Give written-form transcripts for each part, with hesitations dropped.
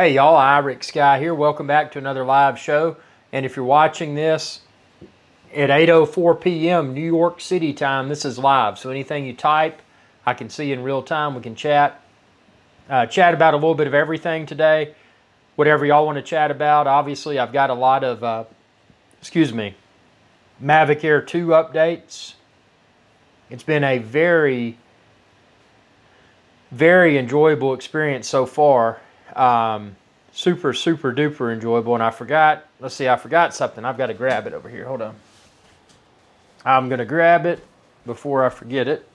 Hey y'all, IrixGuy here. Welcome back to another live show. And if you're watching this at 8:04 p.m. New York City time, this is live. So anything you type, I can see in real time. We can chat. Chat about a little bit of everything today. Whatever y'all want to chat about. Obviously, I've got a lot of, Mavic Air 2 updates. It's been a very, very enjoyable experience so far. Super duper enjoyable. And I forgot something. I've got to grab it over here. Hold on. I'm going to grab it before I forget it.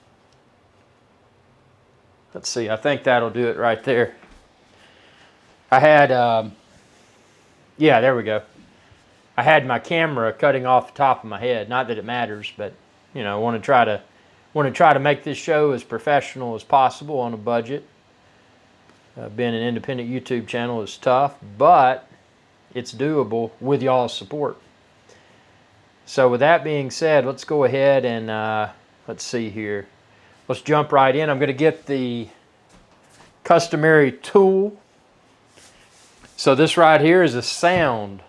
Let's see. I think that'll do it right there. I had, yeah, there we go. I had my camera cutting off the top of my head. Not that it matters, but you know, I want to try to make this show as professional as possible on a budget. Being an independent YouTube channel is tough, but it's doable with y'all's support. So with that being said, let's go ahead and let's see here. Let's jump right in. I'm going to get the customary tool. So this right here is a sound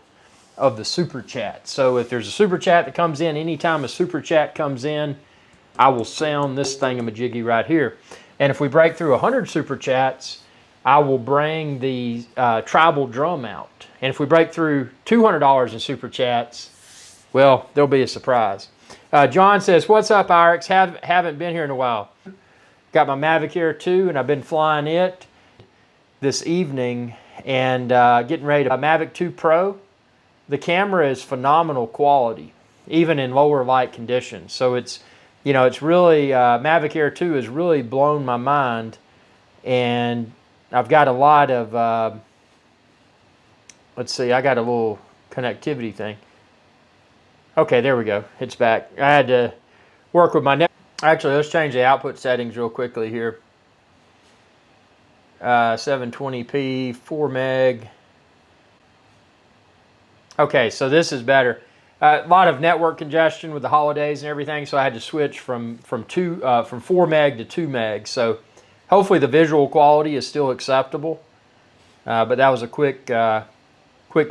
of the super chat. So if there's a super chat that comes in, anytime a super chat comes in, I will sound this thingamajiggy right here. And if we break through 100 super chats, I will bring the tribal drum out. And if we break through $200 in super chats, well, there'll be a surprise. John says, what's up, Irix? Haven't been here in a while. Got my Mavic Air 2, and I've been flying it this evening and getting ready to Mavic 2 Pro. The camera is phenomenal quality, even in lower light conditions. So it's, you know, it's really, Mavic Air 2 has really blown my mind. And I've got a lot of, let's see, I got a little connectivity thing. Okay, there we go. It's back. I had to work with my net. Actually, let's change the output settings real quickly here. 720p, 4 meg. Okay, so this is better. A lot of network congestion with the holidays and everything, so I had to switch from 4 meg to 2 meg. So hopefully the visual quality is still acceptable, but that was a quick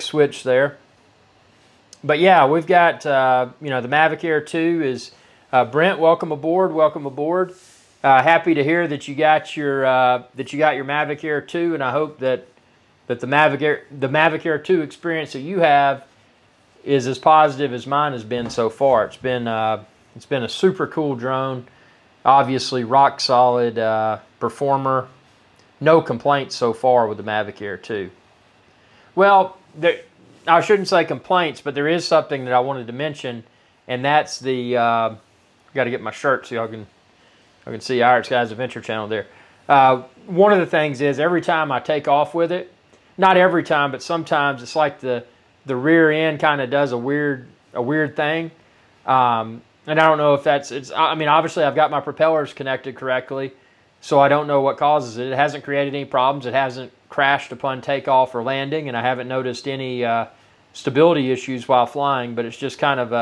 switch there. But yeah, we've got you know, the Mavic Air 2 is Brent. Welcome aboard. Welcome aboard. Happy to hear that you got your Mavic Air 2, and I hope that the Mavic Air 2 experience that you have is as positive as mine has been so far. It's been a super cool drone. Obviously, rock solid performer. No complaints so far with the Mavic Air 2. Well, I shouldn't say complaints, but there is something that I wanted to mention, and that's the. Got to get my shirt so y'all can see IrixGuy's Adventure Channel there. One of the things is every time I take off with it, not every time, but sometimes it's like the rear end kind of does a weird thing. And I don't know if I mean, obviously I've got my propellers connected correctly, so I don't know what causes it. It hasn't created any problems. It hasn't crashed upon takeoff or landing, and I haven't noticed any stability issues while flying, but it's just kind of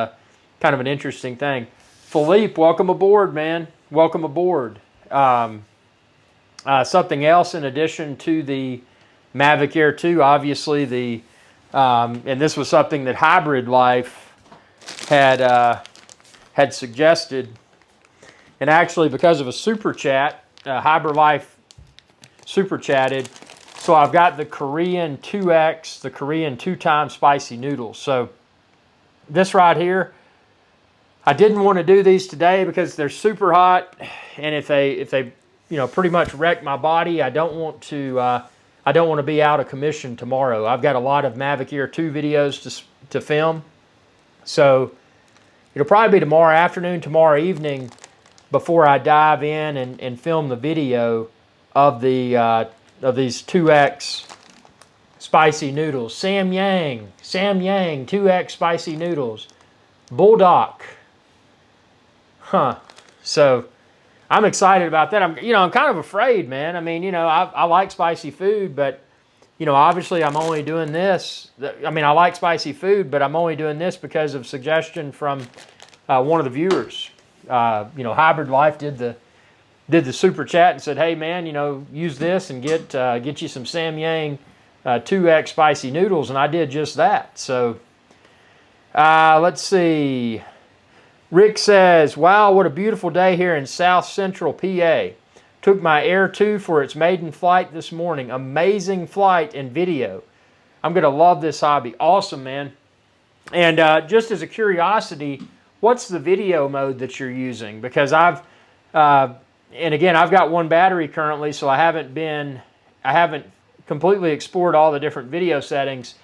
an interesting thing. Philippe, welcome aboard, man. Welcome aboard. Something else in addition to the Mavic Air 2, obviously and this was something that Hybrid Life had suggested, and actually because of a super chat, Hybrid Life super chatted. So I've got the Korean 2X, the Korean 2-time spicy noodles. So this right here, I didn't want to do these today because they're super hot, and if they you know, pretty much wreck my body, I don't want to be out of commission tomorrow. I've got a lot of Mavic Air 2 videos to film, so it'll probably be tomorrow afternoon, tomorrow evening, before I dive in and film the video of these 2X spicy noodles. Sam Yang 2X spicy noodles, Bulldog. So I'm excited about that. I'm kind of afraid, man. I mean, you know, I like spicy food, but you know, obviously I'm only doing this. I mean, I like spicy food, but I'm only doing this because of suggestion from one of the viewers. You know, Hybrid Life did the super chat and said, hey man, you know, use this and get you some Sam Yang 2X spicy noodles, and I did just that. So let's see. Rick says, wow, what a beautiful day here in South Central PA. Took my Air 2 for its maiden flight this morning. Amazing flight and video. I'm going to love this hobby. Awesome, man. And just as a curiosity, what's the video mode that you're using? Because and again, I've got one battery currently, so I haven't completely explored all the different video settings.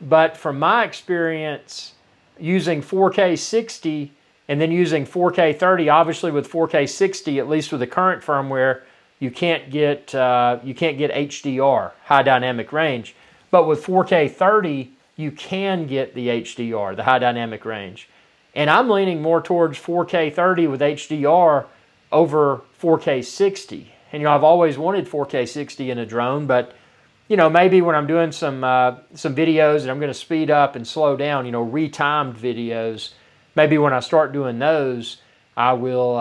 But from my experience, using 4K 60 and then using 4K 30, obviously with 4K 60, at least with the current firmware, you can't get HDR, high dynamic range. But with 4K 30, you can get the HDR, the high dynamic range. And I'm leaning more towards 4K 30 with HDR over 4K 60. And I've always wanted 4K 60 in a drone, but maybe when I'm doing some videos and I'm going to speed up and slow down, retimed videos, maybe when I start doing those, I will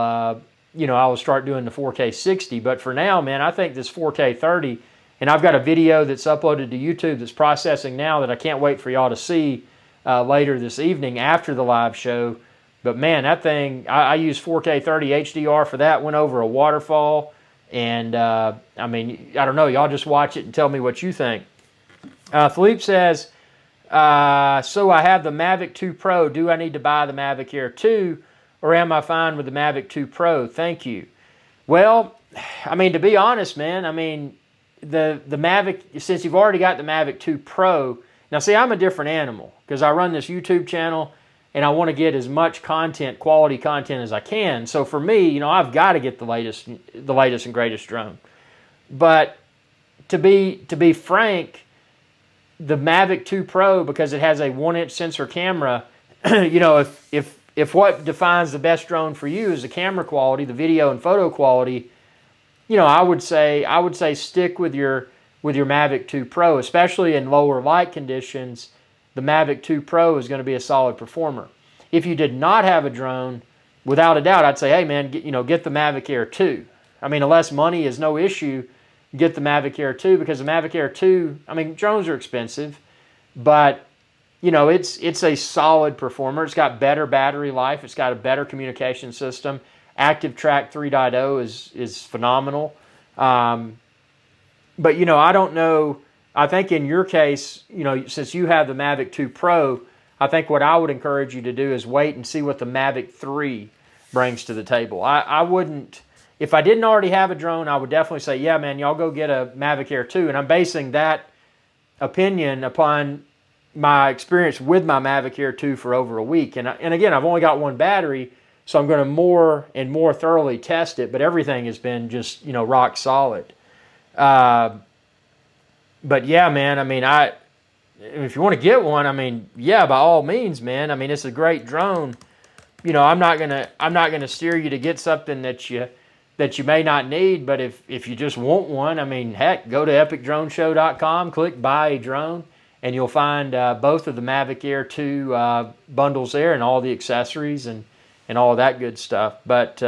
start doing the 4K 60. But for now, man, I think this 4K 30, and I've got a video that's uploaded to YouTube that's processing now that I can't wait for y'all to see later this evening after the live show. But man, that thing, I use 4K 30 HDR for that, went over a waterfall. And I don't know, y'all just watch it and tell me what you think. Philippe says, so I have the Mavic 2 Pro. Do I need to buy the Mavic Air 2 or am I fine with the Mavic 2 Pro? Thank you. Well, to be honest, man, the Mavic, since you've already got the Mavic 2 Pro, now see, I'm a different animal because I run this YouTube channel and I want to get as much content, quality content as I can. So for me, I've got to get the latest and greatest drone. But to be frank, the Mavic 2 Pro, because it has a 1-inch sensor camera, if what defines the best drone for you is the camera quality, the video and photo quality, I would say stick with your Mavic 2 Pro, especially in lower light conditions. The Mavic 2 Pro is going to be a solid performer. If you did not have a drone, without a doubt, I'd say, hey man, get the Mavic Air 2. Unless money is no issue, get the Mavic Air 2, because the Mavic Air 2, drones are expensive, but it's a solid performer. It's got better battery life. It's got a better communication system. Active Track 3.0 is phenomenal. But I don't know. I think in your case, since you have the Mavic 2 Pro, I think what I would encourage you to do is wait and see what the Mavic 3 brings to the table. I wouldn't, if I didn't already have a drone, I would definitely say, yeah, man, y'all go get a Mavic Air 2. And I'm basing that opinion upon my experience with my Mavic Air 2 for over a week. And again, I've only got one battery, so I'm going to more and more thoroughly test it, but everything has been just, rock solid. But yeah, man, if you want to get one, yeah, by all means, man. It's a great drone. I'm not gonna steer you to get something that you may not need, but if you just want one, heck, go to epicdroneshow.com, click buy a drone, and you'll find both of the Mavic Air 2 bundles there and all the accessories and all of that good stuff. But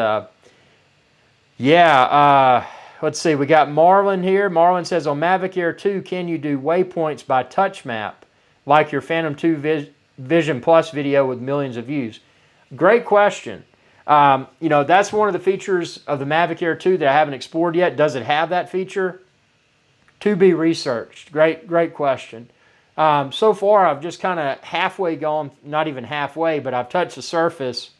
let's see, we got Marlon here. Marlon says, on Mavic Air 2, can you do waypoints by touch map, like your Phantom 2 Vision Plus video with millions of views? Great question. That's one of the features of the Mavic Air 2 that I haven't explored yet. Does it have that feature? To be researched. Great question. So far, I've just kind of halfway gone, not even halfway, but I've touched the surface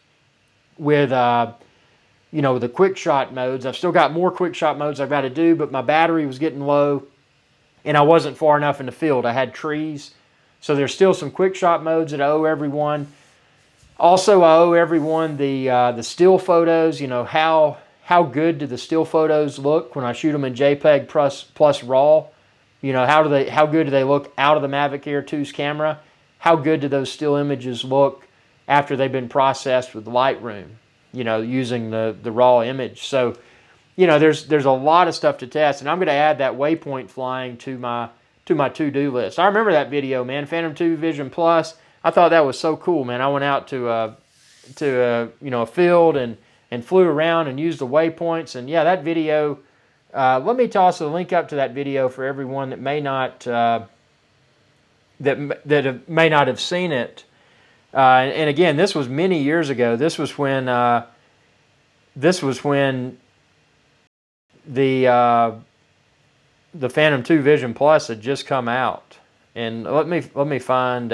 with the quick shot modes. I've still got more quick shot modes I've got to do, but my battery was getting low and I wasn't far enough in the field. I had trees. So there's still some quick shot modes that I owe everyone. Also, I owe everyone the still photos. How good do the still photos look when I shoot them in JPEG plus RAW? How good do they look out of the Mavic Air 2's camera? How good do those still images look after they've been processed with Lightroom? Using the raw image. So, there's a lot of stuff to test, and I'm going to add that waypoint flying to my to-do list. I remember that video, man, Phantom 2 Vision Plus. I thought that was so cool, man. I went out to a field and flew around and used the waypoints, and yeah, that video Let me toss a link up to that video for everyone that may not may not have seen it. And again, this was many years ago. This was when the Phantom 2 Vision Plus had just come out. And let me find.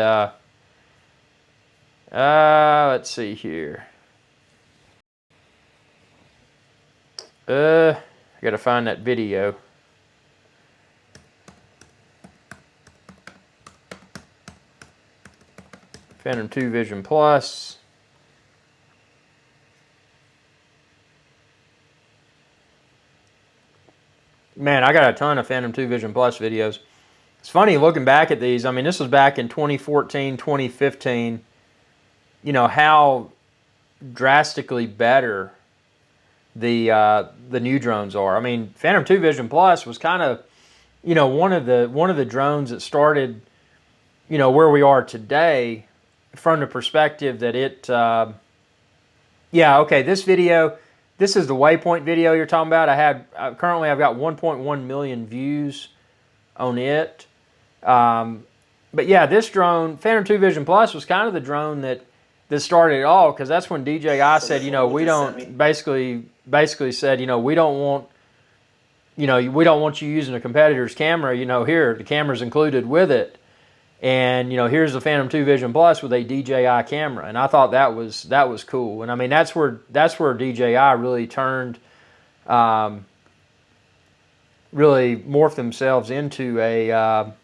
Let's see here. I gotta find that video. Phantom 2 Vision Plus. Man, I got a ton of Phantom 2 Vision Plus videos. It's funny looking back at these. I mean, this was back in 2014, 2015. You know, how drastically better the new drones are. I mean, Phantom 2 Vision Plus was kind of, you know, one of the drones that started, you know, where we are today, from the perspective that it, yeah, okay, this video, this is the Waypoint video you're talking about. Currently I've got 1.1 million views on it. But yeah, this drone, Phantom 2 Vision Plus, was kind of the drone that started it all, because that's when DJI said, you know, we don't, basically said, you know, we don't want you using a competitor's camera, you know, here, the camera's included with it. And, you know, here's the Phantom 2 Vision Plus with a DJI camera. And I thought that was cool. And I mean, that's where DJI really turned, really morphed themselves into a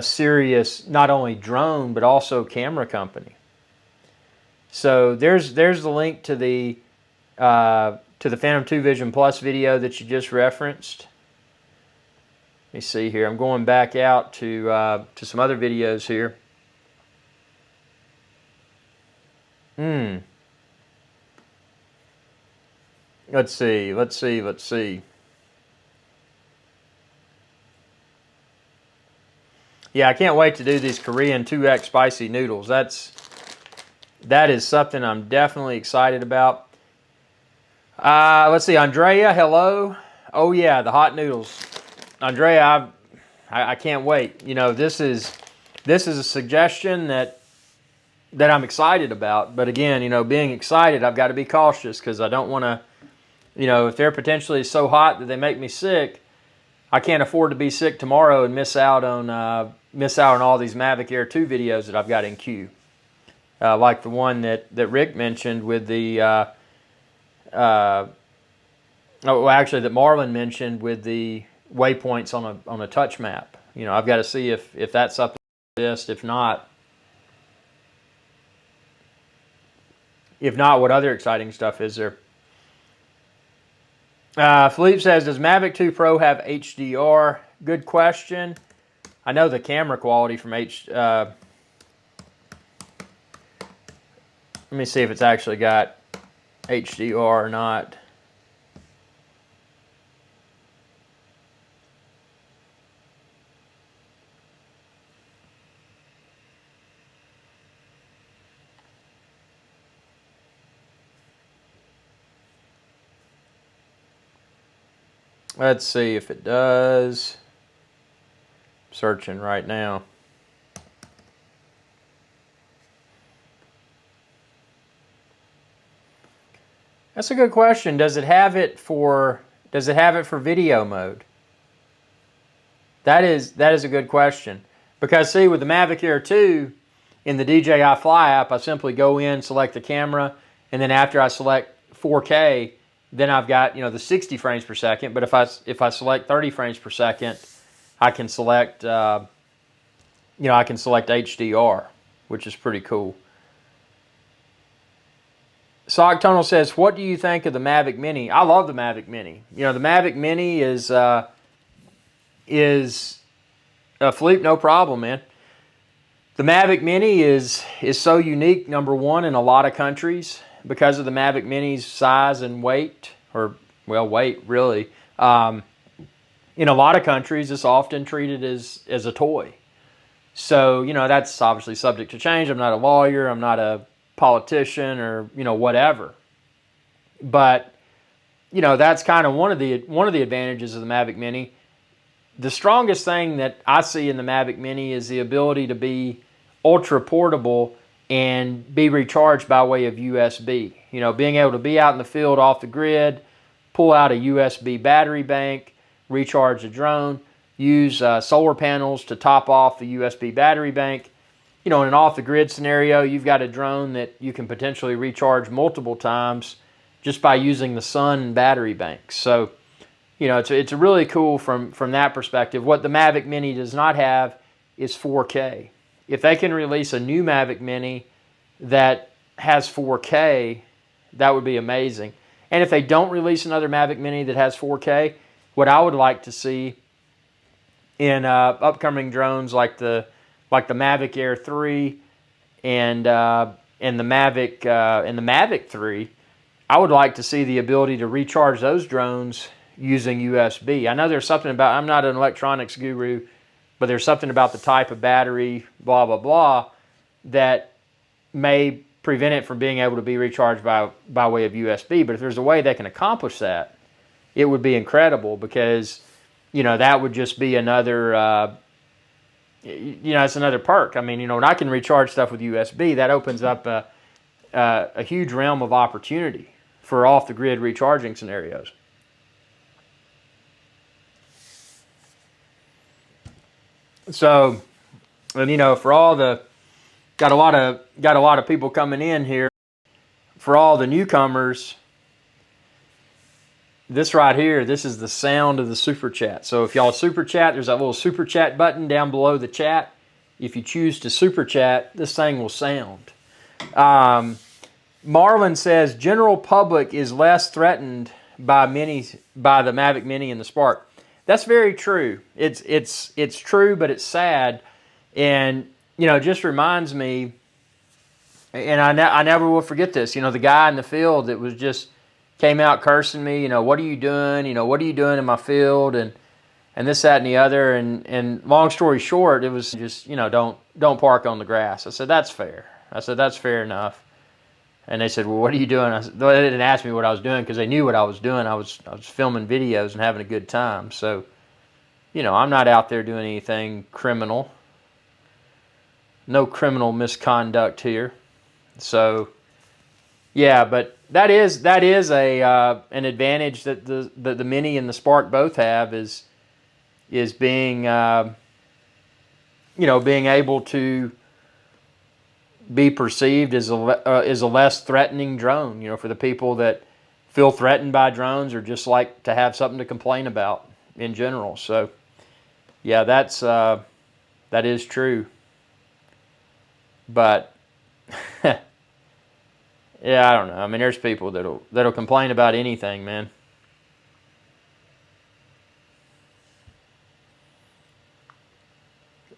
serious, not only drone, but also camera company. So there's the link to the Phantom 2 Vision Plus video that you just referenced. Let me see here. I'm going back out to some other videos here. Let's see. Yeah, I can't wait to do these Korean 2X spicy noodles. That is something I'm definitely excited about. Let's see, Andrea, hello. Oh yeah, the hot noodles. Andrea, I can't wait. You know, this is a suggestion that I'm excited about. But again, you know, being excited, I've got to be cautious, because I don't want to, you know, if they're potentially so hot that they make me sick, I can't afford to be sick tomorrow and miss out on all these Mavic Air 2 videos that I've got in queue. Like the one that Rick mentioned with the, actually that Marlon mentioned with the waypoints on a touch map. You know, I've got to see if that's something that exists. If not, what other exciting stuff is there? Philippe says, does Mavic 2 Pro have HDR? Good question. I know the camera quality from let me see if it's actually got HDR or not. Let's see if it does. Searching right now. That's a good question. Does it have it for video mode? That is a good question. Because see, with the Mavic Air 2 in the DJI Fly app, I simply go in, select the camera, and then after I select 4K, then I've got, you know, the 60 frames per second. But if I select 30 frames per second, I can select HDR, which is pretty cool. Socktonal says, what do you think of the Mavic Mini? I love the Mavic Mini. You know, the Mavic Mini is Philippe, no problem, man. The Mavic Mini is so unique, number one, in a lot of countries because of the Mavic Mini's size and weight, or, well, weight, really. In a lot of countries, it's often treated as a toy. So, you know, that's obviously subject to change. I'm not a lawyer. I'm not a politician or, you know, whatever. But that's kind of one of the advantages of the Mavic Mini. The strongest thing that I see in the Mavic Mini is the ability to be ultra portable and be recharged by way of USB. Being able to be out in the field off the grid, pull out a USB battery bank, recharge the drone, use solar panels to top off the USB battery bank. In an off-the-grid scenario, you've got a drone that you can potentially recharge multiple times just by using the sun and battery banks. So, it's really cool from that perspective. What the Mavic Mini does not have is 4K. If they can release a new Mavic Mini that has 4K, that would be amazing. And if they don't release another Mavic Mini that has 4K, what I would like to see in upcoming drones like the Mavic Air 3 and the Mavic 3, I would like to see the ability to recharge those drones using USB. I know there's something about, I'm not an electronics guru, but there's something about the type of battery, blah, blah, blah, that may prevent it from being able to be recharged by way of USB. But if there's a way they can accomplish that, it would be incredible, because, that would just be another, it's another perk. I mean, when I can recharge stuff with USB, that opens up a huge realm of opportunity for off-the-grid recharging scenarios. So, and for all the got a lot of people coming in here. For all the newcomers, this right here, this is the sound of the super chat. So if y'all super chat, there's that little super chat button down below the chat. If you choose to super chat, this thing will sound. Marlon says general public is less threatened by the Mavic Mini and the Spark. That's very true. It's true, but it's sad, and it just reminds me. And I never will forget this. The guy in the field that was just came out cursing me. What are you doing? What are you doing in my field? And this, that, and the other. And long story short, it was just don't park on the grass. I said that's fair. I said that's fair enough. And they said, well, what are you doing? They didn't ask me what I was doing because they knew what I was doing. I was filming videos and having a good time. So, I'm not out there doing anything criminal. No criminal misconduct here. So, yeah, but that is an advantage that the Mini and the Spark both have is being being able to be perceived as a less threatening drone. For the people that feel threatened by drones or just like to have something to complain about in general. So, yeah, that is true. But yeah, I don't know. I mean, there's people that'll complain about anything, man.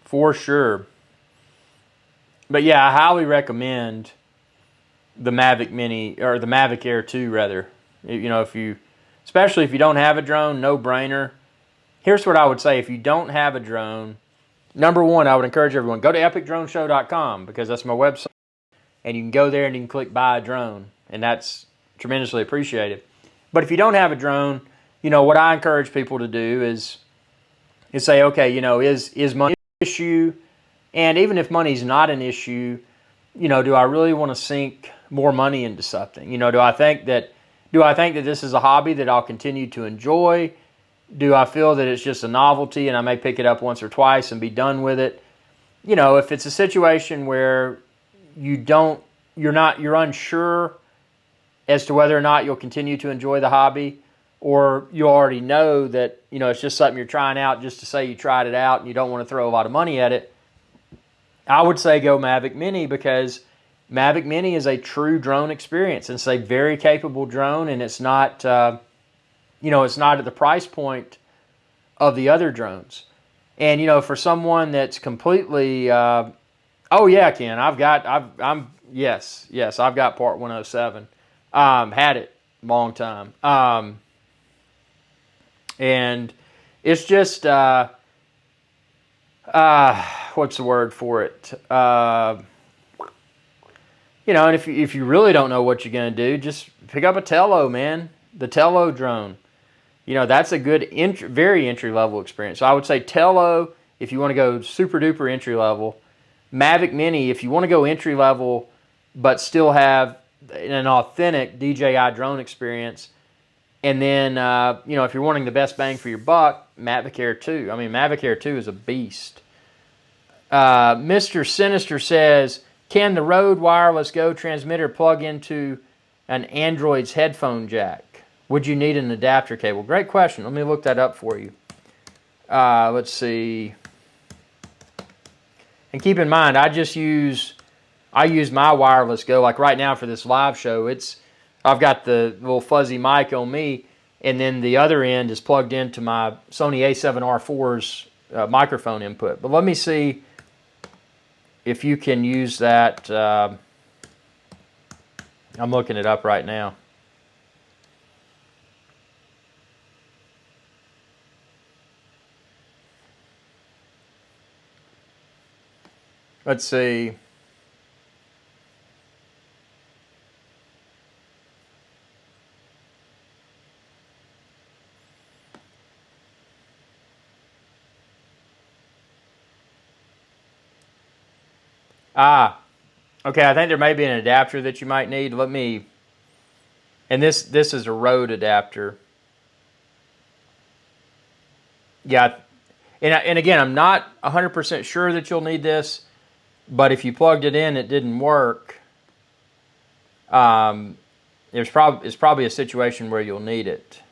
For sure. But yeah, I highly recommend the Mavic Mini, or the Mavic Air 2 rather. Especially if you don't have a drone, no brainer. Here's what I would say: if you don't have a drone, number one, I would encourage everyone, go to epicdroneshow.com, because that's my website. And you can go there and you can click buy a drone, and that's tremendously appreciated. But if you don't have a drone, what I encourage people to do is say, okay, is money an issue? And even if money's not an issue, do I really want to sink more money into something? Do I think that this is a hobby that I'll continue to enjoy? Do I feel that it's just a novelty and I may pick it up once or twice and be done with it? If it's a situation where you're unsure as to whether or not you'll continue to enjoy the hobby, or you already know that, it's just something you're trying out just to say you tried it out and you don't want to throw a lot of money at it, I would say go Mavic Mini, because Mavic Mini is a true drone experience. It's a very capable drone, and it's not, it's not at the price point of the other drones. And, for someone that's completely, oh yeah, Ken, I've got Part 107. Had it a long time. And it's just, what's the word for it? And if you really don't know what you're going to do, just pick up a Tello, man. the Tello drone. You know, that's a good, very entry-level experience. So I would say Tello if you want to go super-duper entry-level. Mavic Mini if you want to go entry-level but still have an authentic DJI drone experience. And then, you know, if you're wanting the best bang for your buck, Mavic Air 2. I mean, Mavic Air 2 is a beast. Mr. Sinister says, can the Rode Wireless Go transmitter plug into an Android's headphone jack? Would you need an adapter cable? Great question. Let me look that up for you. Let's see. And keep in mind, I use my Wireless Go. Like right now for this live show, I've got the little fuzzy mic on me, and then the other end is plugged into my Sony A7R4's microphone input. But let me see if you can use that. I'm looking it up right now. Let's see. Okay, I think there may be an adapter that you might need. Let me, and this is a Rode adapter. Yeah, and again, I'm not 100% sure that you'll need this, but if you plugged it in, it didn't work. It's probably a situation where you'll need it.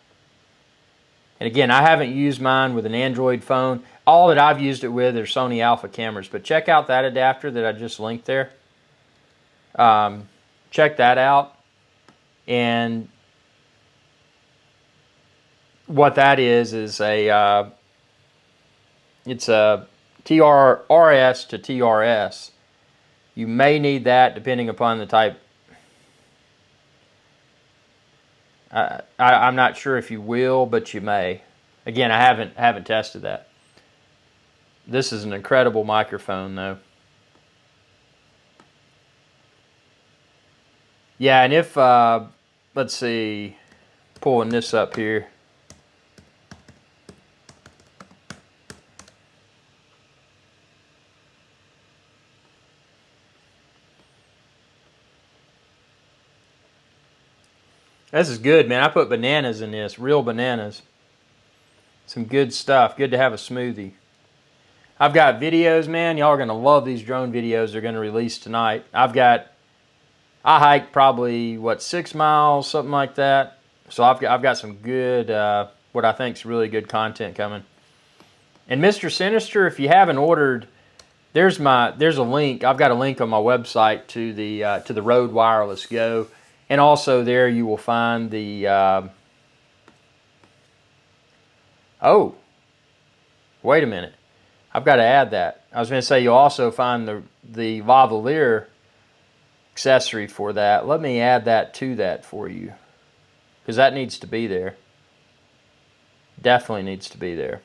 And again, I haven't used mine with an Android phone. All that I've used it with are Sony Alpha cameras. But check out that adapter that I just linked there. Check that out. And what that is it's a RS to TRS. You may need that depending upon the type. I'm not sure if you will, but you may. Again, I haven't tested that. This is an incredible microphone, though. Yeah, and if let's see, pulling this up here. This is good, man. I put bananas in this, real bananas. Some good stuff. Good to have a smoothie. I've got videos, man. Y'all are going to love these drone videos they're going to release tonight. I hiked probably, 6 miles, something like that. So I've got some good, what I think is really good content coming. And Mr. Sinister, if you haven't ordered, there's a link. I've got a link on my website to the Rode Wireless Go. And also there you will find the, oh, wait a minute. I've got to add that. I was going to say you'll also find the lavalier accessory for that. Let me add that to that for you, because that needs to be there. Definitely needs to be there.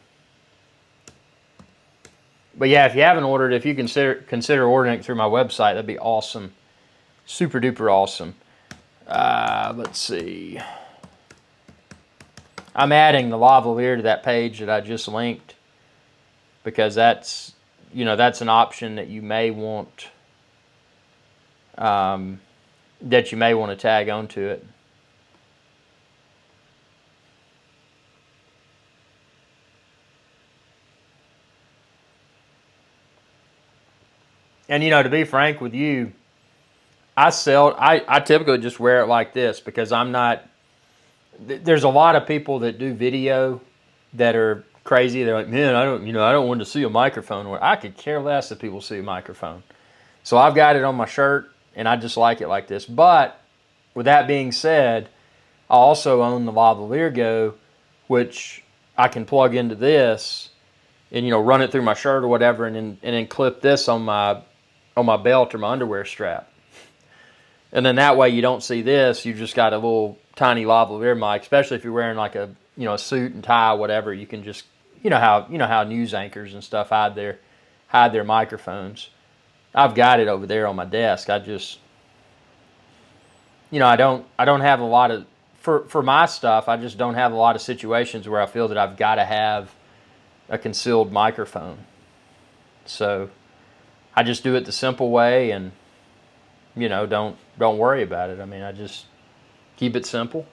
But yeah, if you haven't ordered, if you consider ordering it through my website, that'd be awesome. Super duper awesome. Let's see. I'm adding the lavalier to that page that I just linked, because that's an option that you may want to tag onto it. And to be frank with you, I typically just wear it like this, because I'm not. There's a lot of people that do video that are crazy. They're like, man, I don't want to see a microphone. Or I could care less if people see a microphone. So I've got it on my shirt, and I just like it like this. But with that being said, I also own the lavalier Go, which I can plug into this, and run it through my shirt or whatever, and then clip this on my belt or my underwear strap. And then that way you don't see this. You just got a little tiny lavalier mic, especially if you're wearing like a suit and tie or whatever. You can just how news anchors and stuff hide their microphones. I've got it over there on my desk. I just I don't have a lot of for my stuff, I just don't have a lot of situations where I feel that I've got to have a concealed microphone. So I just do it the simple way, and don't worry about it. I mean, I just keep it simple.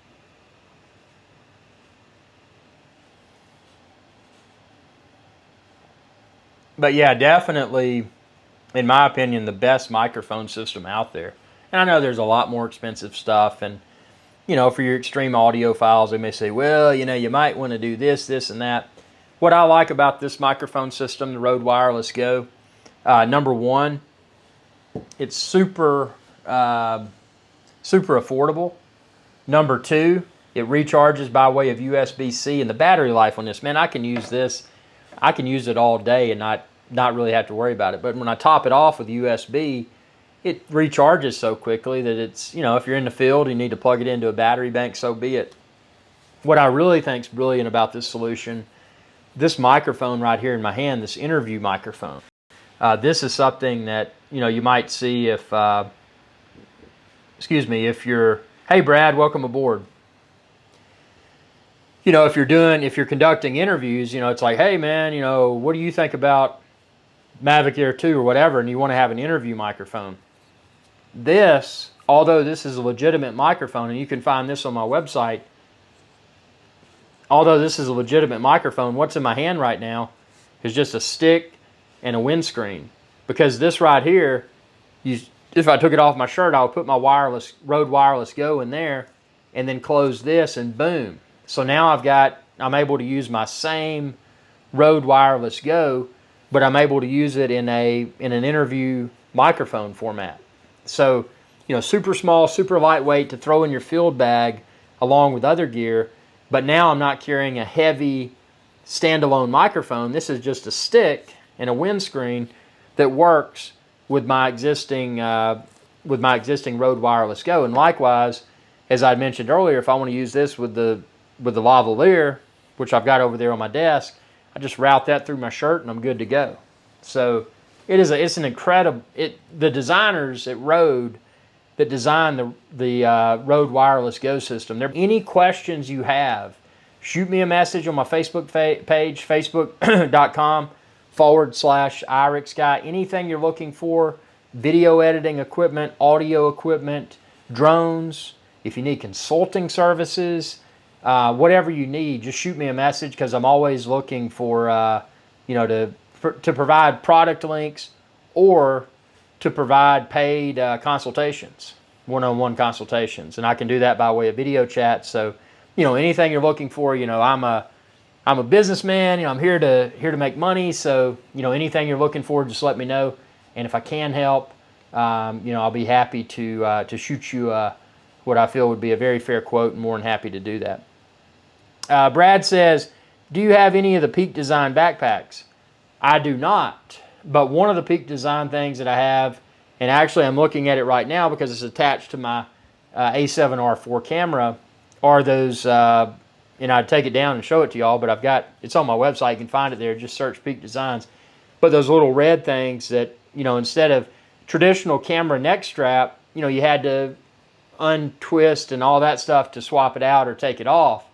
But yeah, definitely, in my opinion, the best microphone system out there. And I know there's a lot more expensive stuff, and for your extreme audiophiles, they may say, well, you might want to do this, this, and that. What I like about this microphone system, the Rode Wireless Go, number one, it's super affordable. Number two, it recharges by way of USB-C, and the battery life on this, man, I can use this. I can use it all day and not really have to worry about it. But when I top it off with USB, it recharges so quickly that it's, if you're in the field and you need to plug it into a battery bank, so be it. What I really think is brilliant about this solution, this microphone right here in my hand, this interview microphone, this is something that, you might see if, if you're, hey Brad, welcome aboard. If you're conducting interviews, it's like, hey man, what do you think about Mavic Air 2 or whatever, and you want to have an interview microphone. This, although this is a legitimate microphone, and you can find this on my website, although this is a legitimate microphone, what's in my hand right now is just a stick and a windscreen. Because this right here, if I took it off my shirt, I would put my Rode Wireless Go in there and then close this, and boom. So now I'm able to use my same Rode Wireless Go, but I'm able to use it in an interview microphone format. So, super small, super lightweight to throw in your field bag along with other gear. But now I'm not carrying a heavy standalone microphone. This is just a stick and a windscreen that works with my existing Rode Wireless Go. And likewise, as I mentioned earlier, if I want to use this with the lavalier, which I've got over there on my desk, I just route that through my shirt and I'm good to go. So it's an incredible. The designers at Rode that designed the Rode Wireless Go system. Any questions you have, shoot me a message on my Facebook page, facebook.com/IrixGuy. Anything you're looking for, video editing equipment, audio equipment, drones. If you need consulting services, whatever you need, just shoot me a message, because I'm always looking for, to provide product links or to provide paid consultations, one-on-one consultations. And I can do that by way of video chat. So, anything you're looking for, I'm a businessman, I'm here to make money. So, anything you're looking for, just let me know. And if I can help, I'll be happy to shoot you what I feel would be a very fair quote, and more than happy to do that. Brad says, do you have any of the Peak Design backpacks? I do not, but one of the Peak Design things that I have, and actually I'm looking at it right now because it's attached to my A7R4 camera, are those, and I'd take it down and show it to y'all, but it's on my website, you can find it there, just search Peak Designs. But those little red things that, instead of traditional camera neck strap, you had to untwist and all that stuff to swap it out or take it off.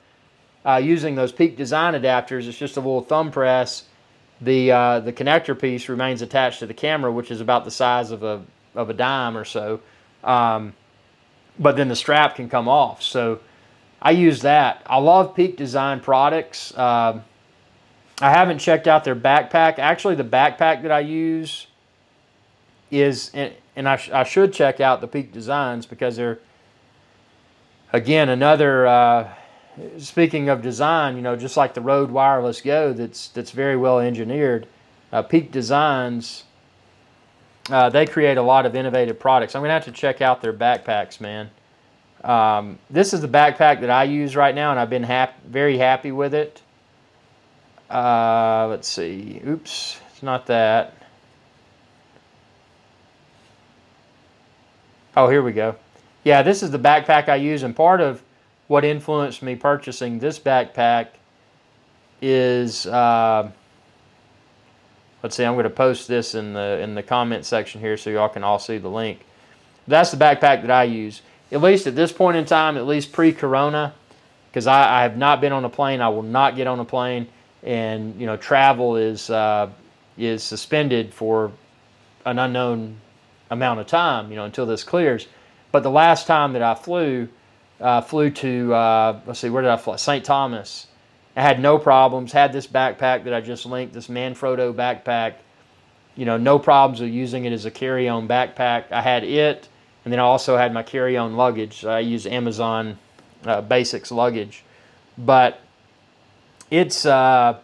Using those Peak Design adapters, it's just a little thumb press. The connector piece remains attached to the camera, which is about the size of a dime or so. But then the strap can come off. So I use that. I love Peak Design products. I haven't checked out their backpack. Actually, the backpack that I use is, and I should check out the Peak Designs, because they're, again, another, speaking of design, just like the Rode Wireless Go, that's very well engineered. Peak Designs, they create a lot of innovative products. I'm going to have to check out their backpacks, man. This is the backpack that I use right now, and I've been very happy with it. Let's see. Oops, it's not that. Oh, here we go. Yeah, this is the backpack I use, and part of what influenced me purchasing this backpack is, let's see, I'm going to post this in the comment section here so y'all can all see the link. That's the backpack that I use. at least at this point in time, at least pre-corona, because I have not been on a plane. I will not get on a plane, and travel is suspended for an unknown amount of time, until this clears. But the last time that I flew to let's see, where did I fly? St. Thomas. I had no problems. Had this backpack that I just linked, this Manfrotto backpack. No problems with using it as a carry-on backpack. I had it, and then I also had my carry-on luggage. So I use Amazon Basics luggage. But it's I've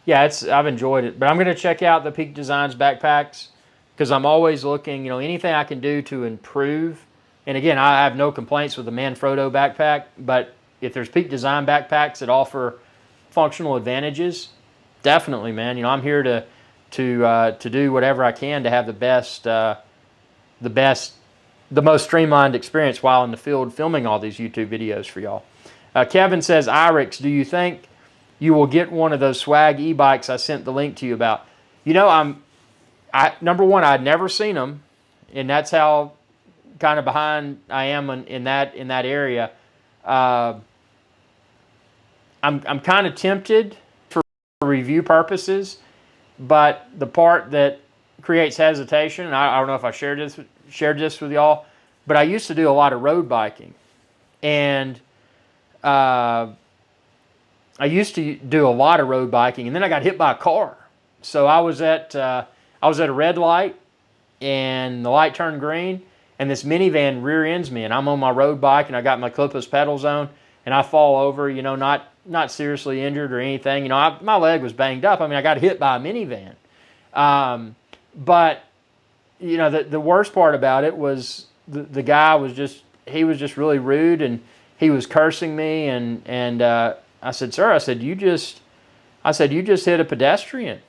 enjoyed it. But I'm going to check out the Peak Designs backpacks because I'm always looking, anything I can do to improve. And again, I have no complaints with the Manfrotto backpack, but if there's Peak Design backpacks that offer functional advantages, definitely, man. I'm here to do whatever I can to have the most streamlined experience while in the field filming all these YouTube videos for y'all. Kevin says, Irix, do you think you will get one of those swag e-bikes I sent the link to you about? Number one, I'd never seen them, and that's how kind of behind I am in that area. I'm kind of tempted for review purposes, but the part that creates hesitation, and I don't know if I shared this with y'all, but I used to do a lot of road biking, and and then I got hit by a car. So I was at a red light, and the light turned green, and this minivan rear ends me, and I'm on my road bike, and I got my clipless pedal zone, and I fall over, not seriously injured or anything. My leg was banged up. I got hit by a minivan. But, the worst part about it was the guy was just really rude, and he was cursing me, and I said, sir, you just hit a pedestrian.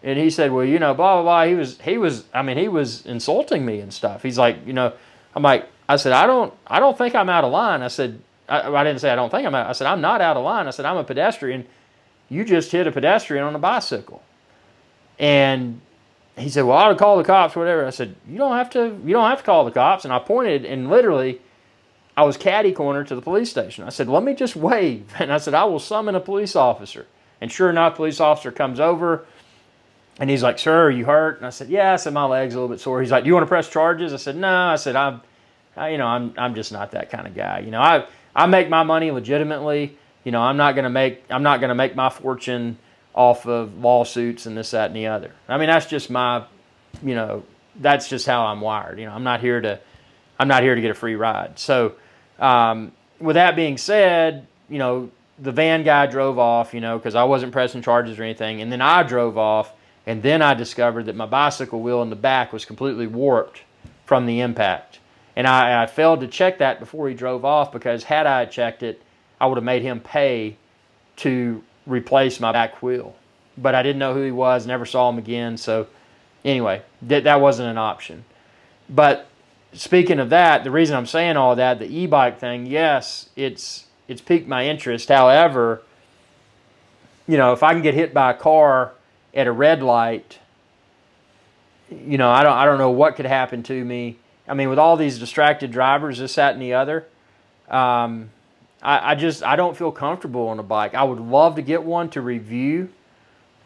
And he said, well, blah, blah, blah. He was insulting me and stuff. He's like, I said, I don't think I'm out of line. I said, I didn't say I don't think I'm out. I said, I'm not out of line. I said, I'm a pedestrian. You just hit a pedestrian on a bicycle. And he said, well, I ought to call the cops, whatever. I said, you don't have to call the cops. And I pointed, and literally, I was catty cornered to the police station. I said, let me just wave. And I said, I will summon a police officer. And sure enough, police officer comes over. And he's like, sir, are you hurt? And I said, yeah. I said, my leg's a little bit sore. He's like, do you want to press charges? I said, no. I said, I'm just not that kind of guy. I make my money legitimately. I'm not gonna make my fortune off of lawsuits and this, that, and the other. That's just my, that's just how I'm wired. I'm not here to get a free ride. So, with that being said, the van guy drove off, because I wasn't pressing charges or anything, and then I drove off. And then I discovered that my bicycle wheel in the back was completely warped from the impact. And I failed to check that before he drove off, because had I checked it, I would have made him pay to replace my back wheel. But I didn't know who he was, never saw him again. So anyway, that wasn't an option. But speaking of that, the reason I'm saying all that, the e-bike thing, yes, it's piqued my interest. However, if I can get hit by a car at a red light, I don't know what could happen to me. With all these distracted drivers, this, that, and the other, I don't feel comfortable on a bike. I would love to get one to review,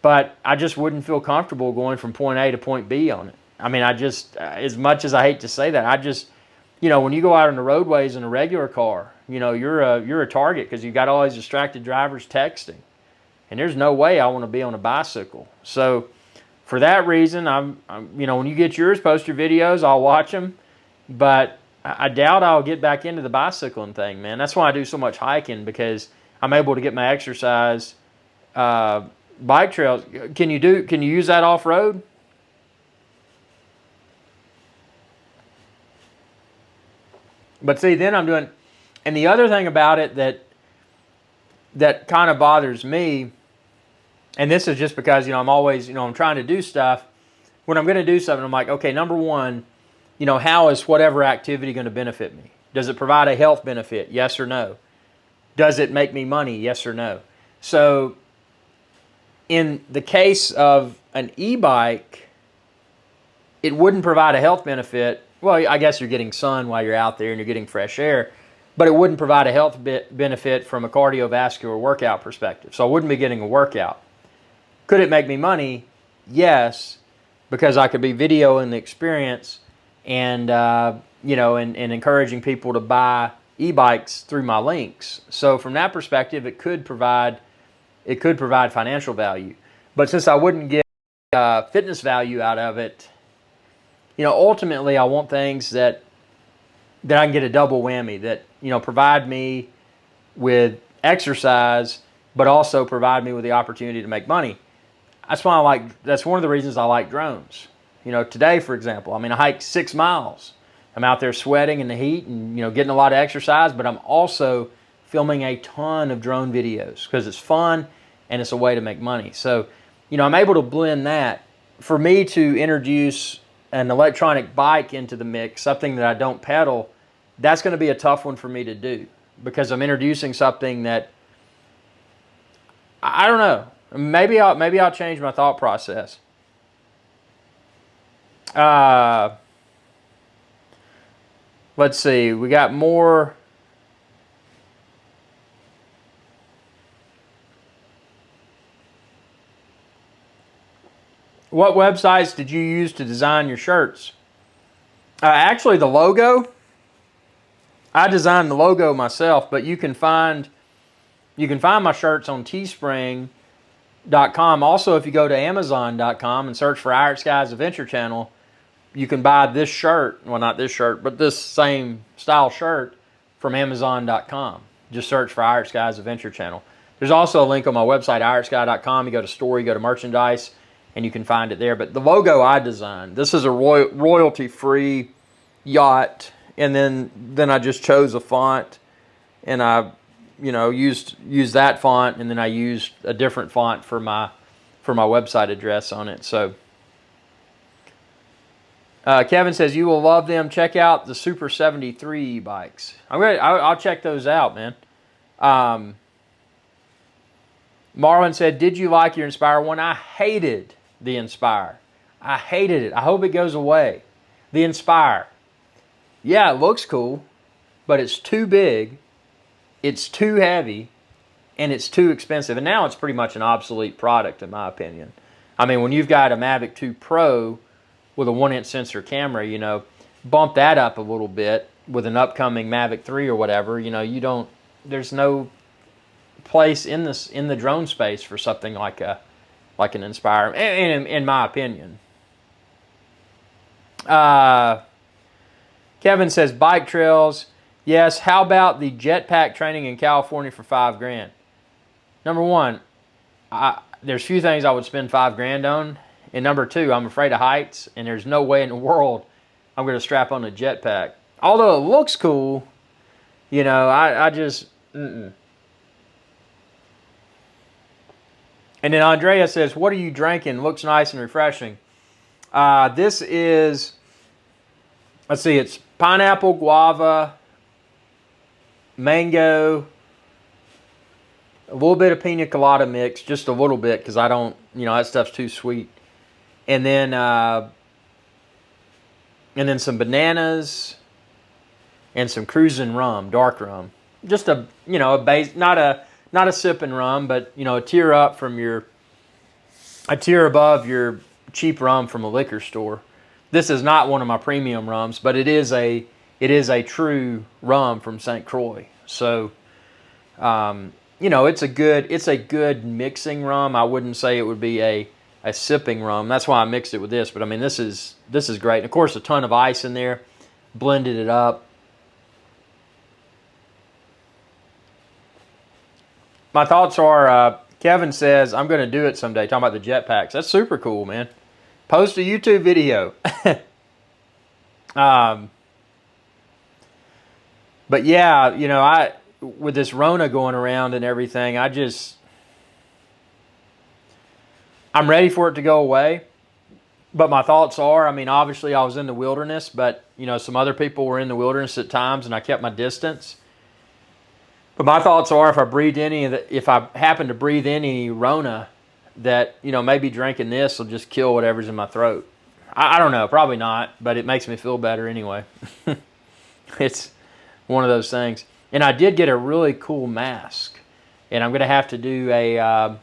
but I just wouldn't feel comfortable going from point A to point B on it. As much as I hate to say that, when you go out on the roadways in a regular car, you're a target because you've got all these distracted drivers texting. And there's no way I want to be on a bicycle. So for that reason, when you get yours, post your videos, I'll watch them. But I doubt I'll get back into the bicycling thing, man. That's why I do so much hiking, because I'm able to get my exercise. Bike trails, can you use that off-road? But see, then I'm doing, and the other thing about it that kind of bothers me, and this is just because, I'm always, I'm trying to do stuff. When I'm going to do something, I'm like, okay, number one, how is whatever activity going to benefit me? Does it provide a health benefit? Yes or no? Does it make me money? Yes or no? So in the case of an e-bike, it wouldn't provide a health benefit. well, I guess you're getting sun while you're out there and you're getting fresh air, but it wouldn't provide a health benefit from a cardiovascular workout perspective. So I wouldn't be getting a workout. Could it make me money? Yes, because I could be videoing the experience and and encouraging people to buy e-bikes through my links. So from that perspective, it could provide financial value. But since I wouldn't get fitness value out of it, ultimately I want things that I can get a double whammy, that provide me with exercise, but also provide me with the opportunity to make money. That's one of the reasons I like drones. Today, for example, I hiked 6 miles. I'm out there sweating in the heat and, getting a lot of exercise, but I'm also filming a ton of drone videos because it's fun and it's a way to make money. So, I'm able to blend that. For me to introduce an electronic bike into the mix, something that I don't pedal, that's going to be a tough one for me to do because I'm introducing something that, I don't know. Maybe I'll change my thought process. Let's see. We got more. What websites did you use to design your shirts? Actually, the logo. I designed the logo myself, but you can find my shirts on Teespring.com. Also, if you go to Amazon.com and search for IrixGuy's Adventure Channel, you can buy this shirt. Well, not this shirt, but this same style shirt from Amazon.com. Just search for IrixGuy's Adventure Channel. There's also a link on my website, IrixGuy.com. You go to store, you go to merchandise, and you can find it there. But the logo I designed, this is a royalty-free yacht, and then I just chose a font, and I used that font, and then I used a different font for my website address on it. So Kevin says you will love them. Check out the Super 73 bikes. I'll check those out, man. Marlon said, did you like your Inspire one? I hated the Inspire. I hated it. I hope it goes away. The Inspire. Yeah, it looks cool, but it's too big, it's too heavy, and it's too expensive. And now it's pretty much an obsolete product, in my opinion. When you've got a Mavic 2 Pro with a 1-inch sensor camera, bump that up a little bit with an upcoming Mavic 3 or whatever, there's no place in the drone space for something like an Inspire, in my opinion. Kevin says bike trails. Yes. How about the jetpack training in California for $5,000? Number one, there's few things I would spend $5,000 on. And number two, I'm afraid of heights, and there's no way in the world I'm going to strap on a jetpack. Although it looks cool, I just. And then Andrea says, what are you drinking? Looks nice and refreshing. This is, let's see, it's pineapple, guava, mango, a little bit of pina colada mix, just a little bit because I don't, that stuff's too sweet. And then some bananas and some cruising rum, dark rum. Just a base, not a sipping rum, but a tier above your cheap rum from a liquor store. This is not one of my premium rums, but it is a true rum from St. Croix. So, it's a good mixing rum. I wouldn't say it would be a sipping rum. That's why I mixed it with this. But this is great. And of course, a ton of ice in there, blended it up. My thoughts are, Kevin says, I'm going to do it someday, talking about the jetpacks. That's super cool, man. Post a YouTube video. But yeah, with this Rona going around and everything, I'm ready for it to go away. But my thoughts are, obviously I was in the wilderness, but, some other people were in the wilderness at times, and I kept my distance. But my thoughts are, if I happen to breathe any Rona, that, maybe drinking this will just kill whatever's in my throat. I don't know, probably not, but it makes me feel better anyway. It's one of those things. And I did get a really cool mask, and I'm going to have to do a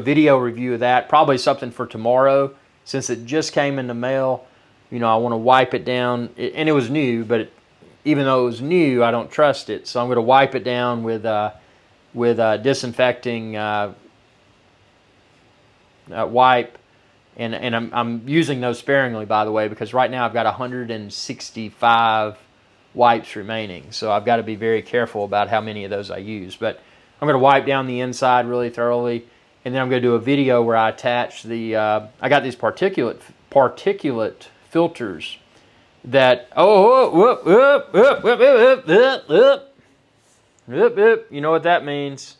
video review of that, probably something for tomorrow, since it just came in the mail. You know, I want to wipe it down, and it was new, but even though it was new, I don't trust it, so I'm going to wipe it down with disinfecting wipe, and I'm using those sparingly, by the way, because right now I've got 165 wipes remaining, so I've got to be very careful about how many of those I use. But I'm going to wipe down the inside really thoroughly, and then I'm going to do a video where I attach the I got these particulate filters that you know what that means.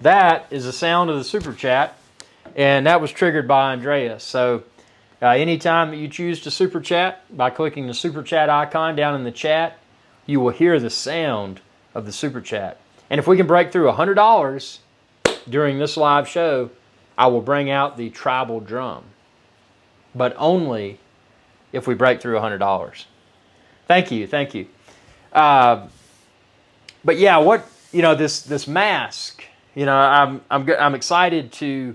That is the sound of the super chat, and that was triggered by Andreas. So anytime that you choose to super chat by clicking the super chat icon down in the chat, you will hear the sound of the super chat. And if we can break through $100 during this live show, I will bring out the tribal drum, but only if we break through $100. Thank you. But yeah, what, you know, this mask, you know, I'm excited to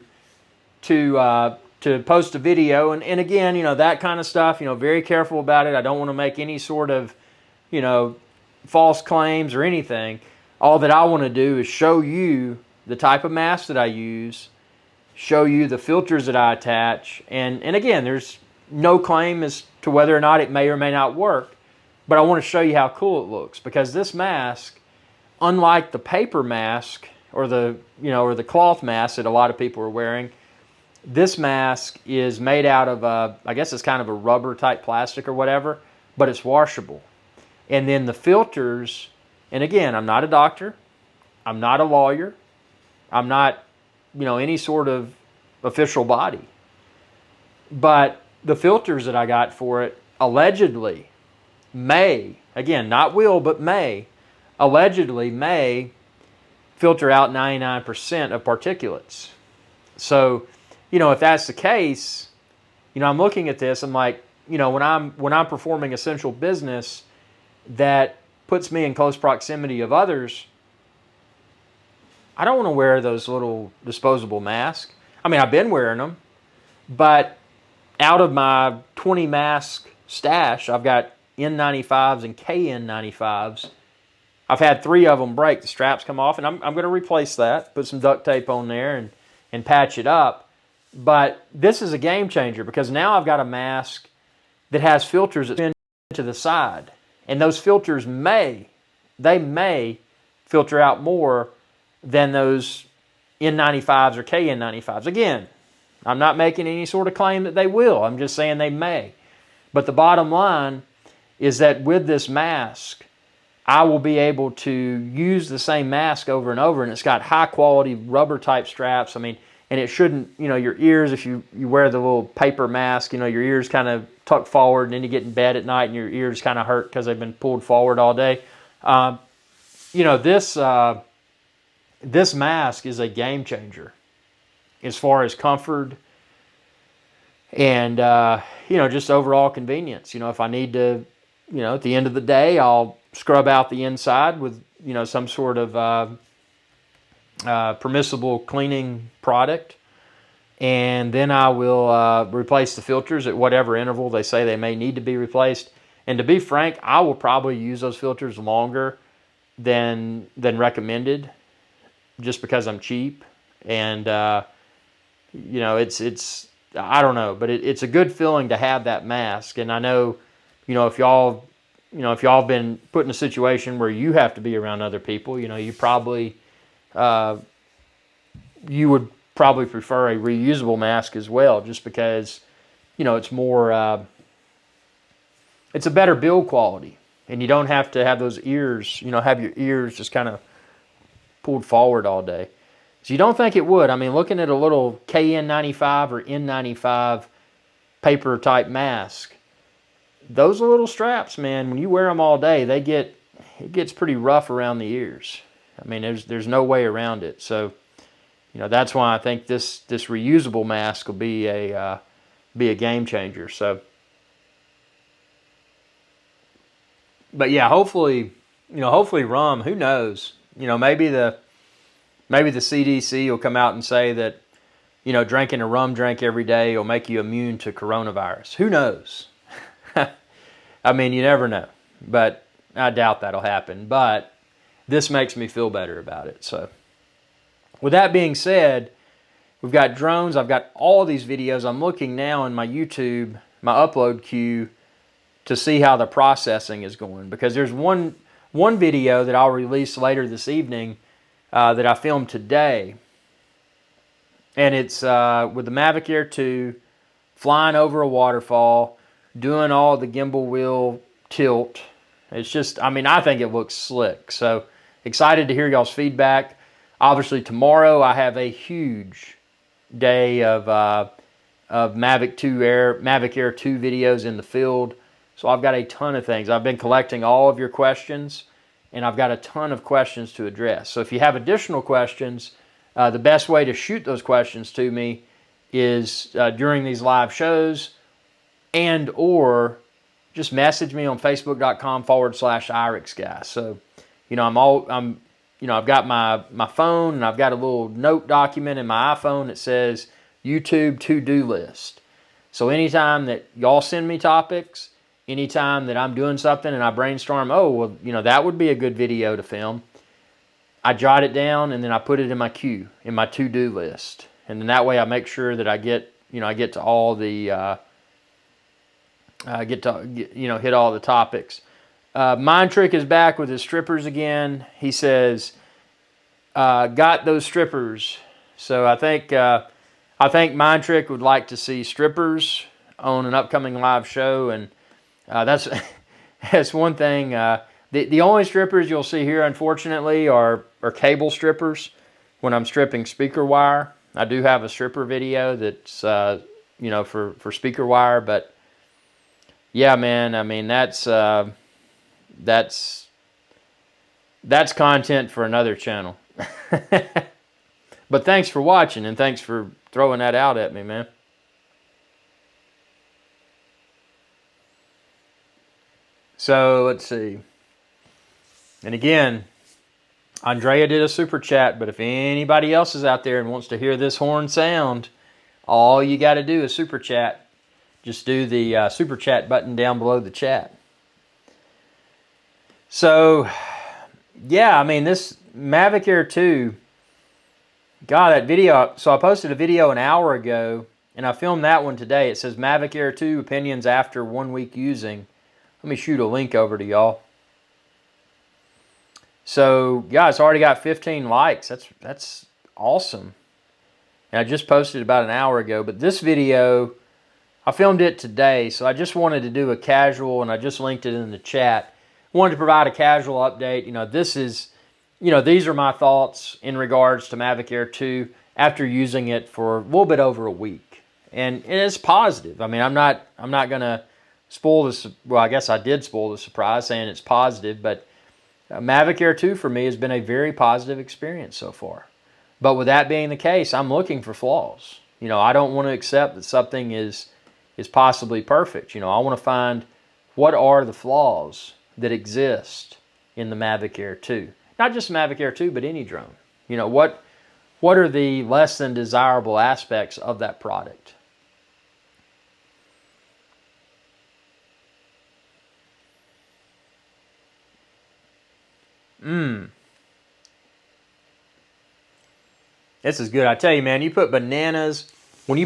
post a video, and again, you know, that kind of stuff, you know, very careful about it. I don't want to make any sort of, you know, false claims or anything. All that I want to do is show you the type of mask that I use, show you the filters that I attach, and again, there's no claim as to whether or not it may or may not work, but I want to show you how cool it looks, because this mask, unlike the paper mask or the, you know, or the cloth mask that a lot of people are wearing, this mask is made out of I guess it's kind of a rubber type plastic or whatever, but it's washable. And then the filters, and again, I'm not a doctor, I'm not a lawyer, I'm not, you know, any sort of official body, but the filters that I got for it allegedly may, again, not will, but may, allegedly may filter out 99% of particulates. So, you know, if that's the case, you know, I'm looking at this, I'm like, you know, when I'm performing essential business that puts me in close proximity of others, I don't want to wear those little disposable masks. I mean, I've been wearing them, but out of my 20 mask stash, I've got N95s and KN95s. I've had 3 of them break. The straps come off, and I'm going to replace that, put some duct tape on there and patch it up. But this is a game changer, because now I've got a mask that has filters that spin to the side. And those filters may filter out more than those N95s or KN95s. Again, I'm not making any sort of claim that they will. I'm just saying they may. But the bottom line is that with this mask, I will be able to use the same mask over and over, and it's got high quality rubber type straps. I mean, and it shouldn't, you know, your ears, if you wear the little paper mask, you know, your ears kind of tuck forward, and then you get in bed at night and your ears kind of hurt because they've been pulled forward all day. You know, this mask is a game changer as far as comfort and, you know, just overall convenience. You know, if I need to, you know, at the end of the day, I'll scrub out the inside with, you know, some sort of permissible cleaning product, and then I will replace the filters at whatever interval they say they may need to be replaced. And to be frank, I will probably use those filters longer than recommended, just because I'm cheap. And you know, it's I don't know, but it's a good feeling to have that mask. And I know, you know, if y'all been put in a situation where you have to be around other people, you know, you would probably prefer a reusable mask as well, just because, you know, it's more, it's a better build quality, and you don't have to have those ears, you know, have your ears just kind of pulled forward all day. So you don't think it would. I mean, looking at a little KN95 or N95 paper type mask, those little straps, man, when you wear them all day, it gets pretty rough around the ears. I mean, there's no way around it. So, that's why I think this reusable mask will be a game changer. So, but yeah, hopefully rum. Who knows? Maybe the CDC will come out and say that drinking a rum drink every day will make you immune to coronavirus. Who knows? I mean, you never know. But I doubt that'll happen. But this makes me feel better about it. So, with that being said, we've got drones. I've got all these videos. I'm looking now in my YouTube, my upload queue, to see how the processing is going. Because there's one video that I'll release later this evening that I filmed today. And it's with the Mavic Air 2, flying over a waterfall, doing all the gimbal wheel tilt. It's just, I mean, I think it looks slick. So, excited to hear y'all's feedback. Obviously, tomorrow I have a huge day of Mavic Air 2 videos in the field. So I've got a ton of things. I've been collecting all of your questions, and I've got a ton of questions to address. So if you have additional questions, the best way to shoot those questions to me is during these live shows, and or just message me on facebook.com/IrixGuy's. So, I've got my phone, and I've got a little note document in my iPhone that says YouTube to-do list. So anytime that y'all send me topics, anytime that I'm doing something and I brainstorm, that would be a good video to film, I jot it down and then I put it in my queue, in my to-do list. And then that way I make sure that I get to all the, hit all the topics. Mind Trick is back with his strippers again. He says, got those strippers. So I think Mind Trick would like to see strippers on an upcoming live show, and that's one thing. The only strippers you'll see here, unfortunately, are cable strippers when I'm stripping speaker wire. I do have a stripper video that's for speaker wire, but yeah, man, I mean that's content for another channel. But thanks for watching, and thanks for throwing that out at me, man. So let's see. And again, Andrea did a super chat, but if anybody else is out there and wants to hear this horn sound, all you got to do is super chat. Just do the super chat button down below the chat. So, yeah, I mean, this Mavic Air 2, God, that video, so I posted a video an hour ago, and I filmed that one today. It says Mavic Air 2 opinions after 1 week using. Let me shoot a link over to y'all. So, yeah, it's already got 15 likes. That's awesome. And I just posted about an hour ago, but this video, I filmed it today, so I just wanted to do a casual, and I just linked it in the chat. Wanted to provide a casual update. These are my thoughts in regards to Mavic Air 2 after using it for a little bit over a week. And it's positive. I mean, I'm not going to spoil this. Well, I guess I did spoil the surprise saying it's positive, but Mavic Air 2 for me has been a very positive experience so far. But with that being the case, I'm looking for flaws. I don't want to accept that something is possibly perfect. I want to find what are the flaws that exist in the Mavic Air 2. Not just Mavic Air 2, but any drone. What are the less than desirable aspects of that product? This is good. I tell you, man, when you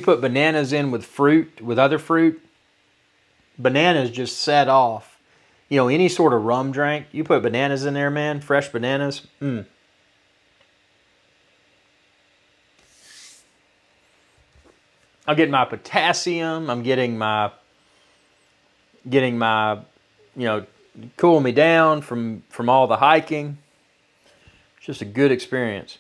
put bananas in with other fruit, bananas just set off. Any sort of rum drink, you put bananas in there, man, fresh bananas. I'm getting my potassium. I'm getting my, cooling me down from all the hiking. It's just a good experience.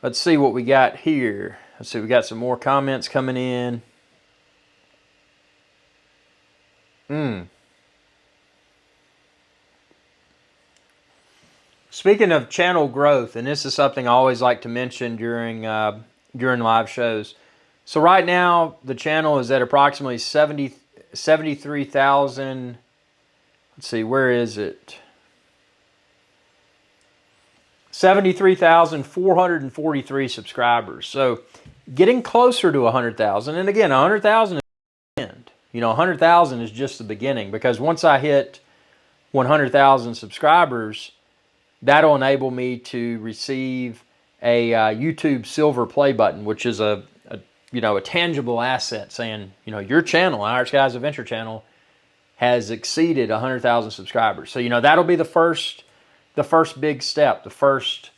Let's see what we got here. Let's see, we got some more comments coming in. Speaking of channel growth, and this is something I always like to mention during live shows. So right now, the channel is at approximately 73,000. Let's see, where is it? 73,443 subscribers. So getting closer to 100,000. And again, 100,000 is the end. 100,000 is just the beginning, because once I hit 100,000 subscribers, that'll enable me to receive a YouTube silver play button, which is a tangible asset saying, your channel, IrixGuy's Adventure Channel, has exceeded 100,000 subscribers. So, that'll be the first big step, the first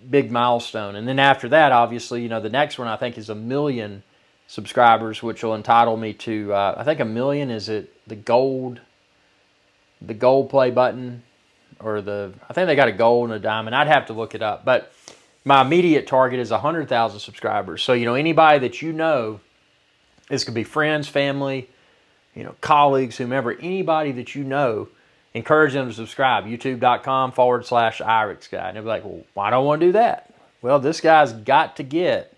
big milestone. And then after that, obviously, the next one I think is 1 million subscribers, which will entitle me to, I think 1 million, is it the gold play button? Or I think they got a gold and a diamond. I'd have to look it up. But my immediate target is 100,000 subscribers. So, anybody that this could be friends, family, colleagues, whomever, anybody that encourage them to subscribe. YouTube.com/IrixGuy. And they'll be like, well, why don't I want to do that? Well, this guy's got to get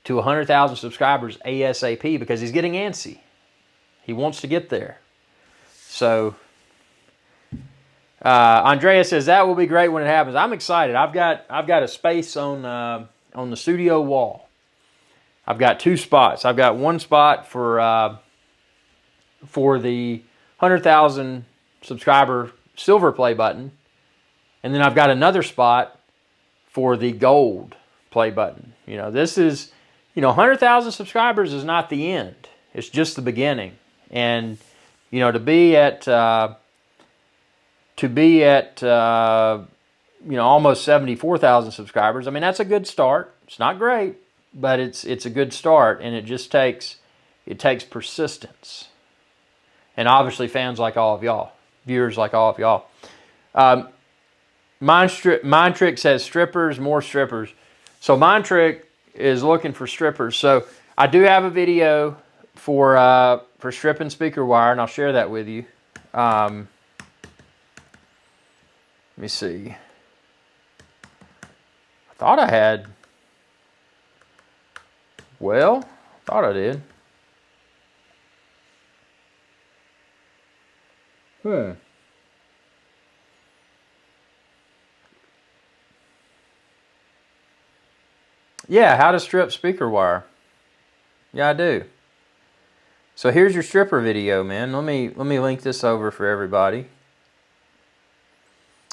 to 100,000 subscribers ASAP because he's getting antsy. He wants to get there. So, Andrea says that will be great when it happens. I'm excited. I've got a space on the studio wall. I've got 2 spots. I've got one spot for the 100,000 subscriber silver play button, and then I've got another spot for the gold play button. This is 100,000 subscribers is not the end. It's just the beginning. And to be at almost 74,000 subscribers, I mean, that's a good start. It's not great, but it's a good start, and it just takes persistence. And obviously fans like all of y'all, viewers like all of y'all. Mind Trick says strippers, more strippers. So Mind Trick is looking for strippers. So I do have a video for stripping speaker wire, and I'll share that with you. Let me see. I thought I had. Well, thought I did. Yeah, how to strip speaker wire. Yeah, I do. So here's your stripper video, man. Let me link this over for everybody.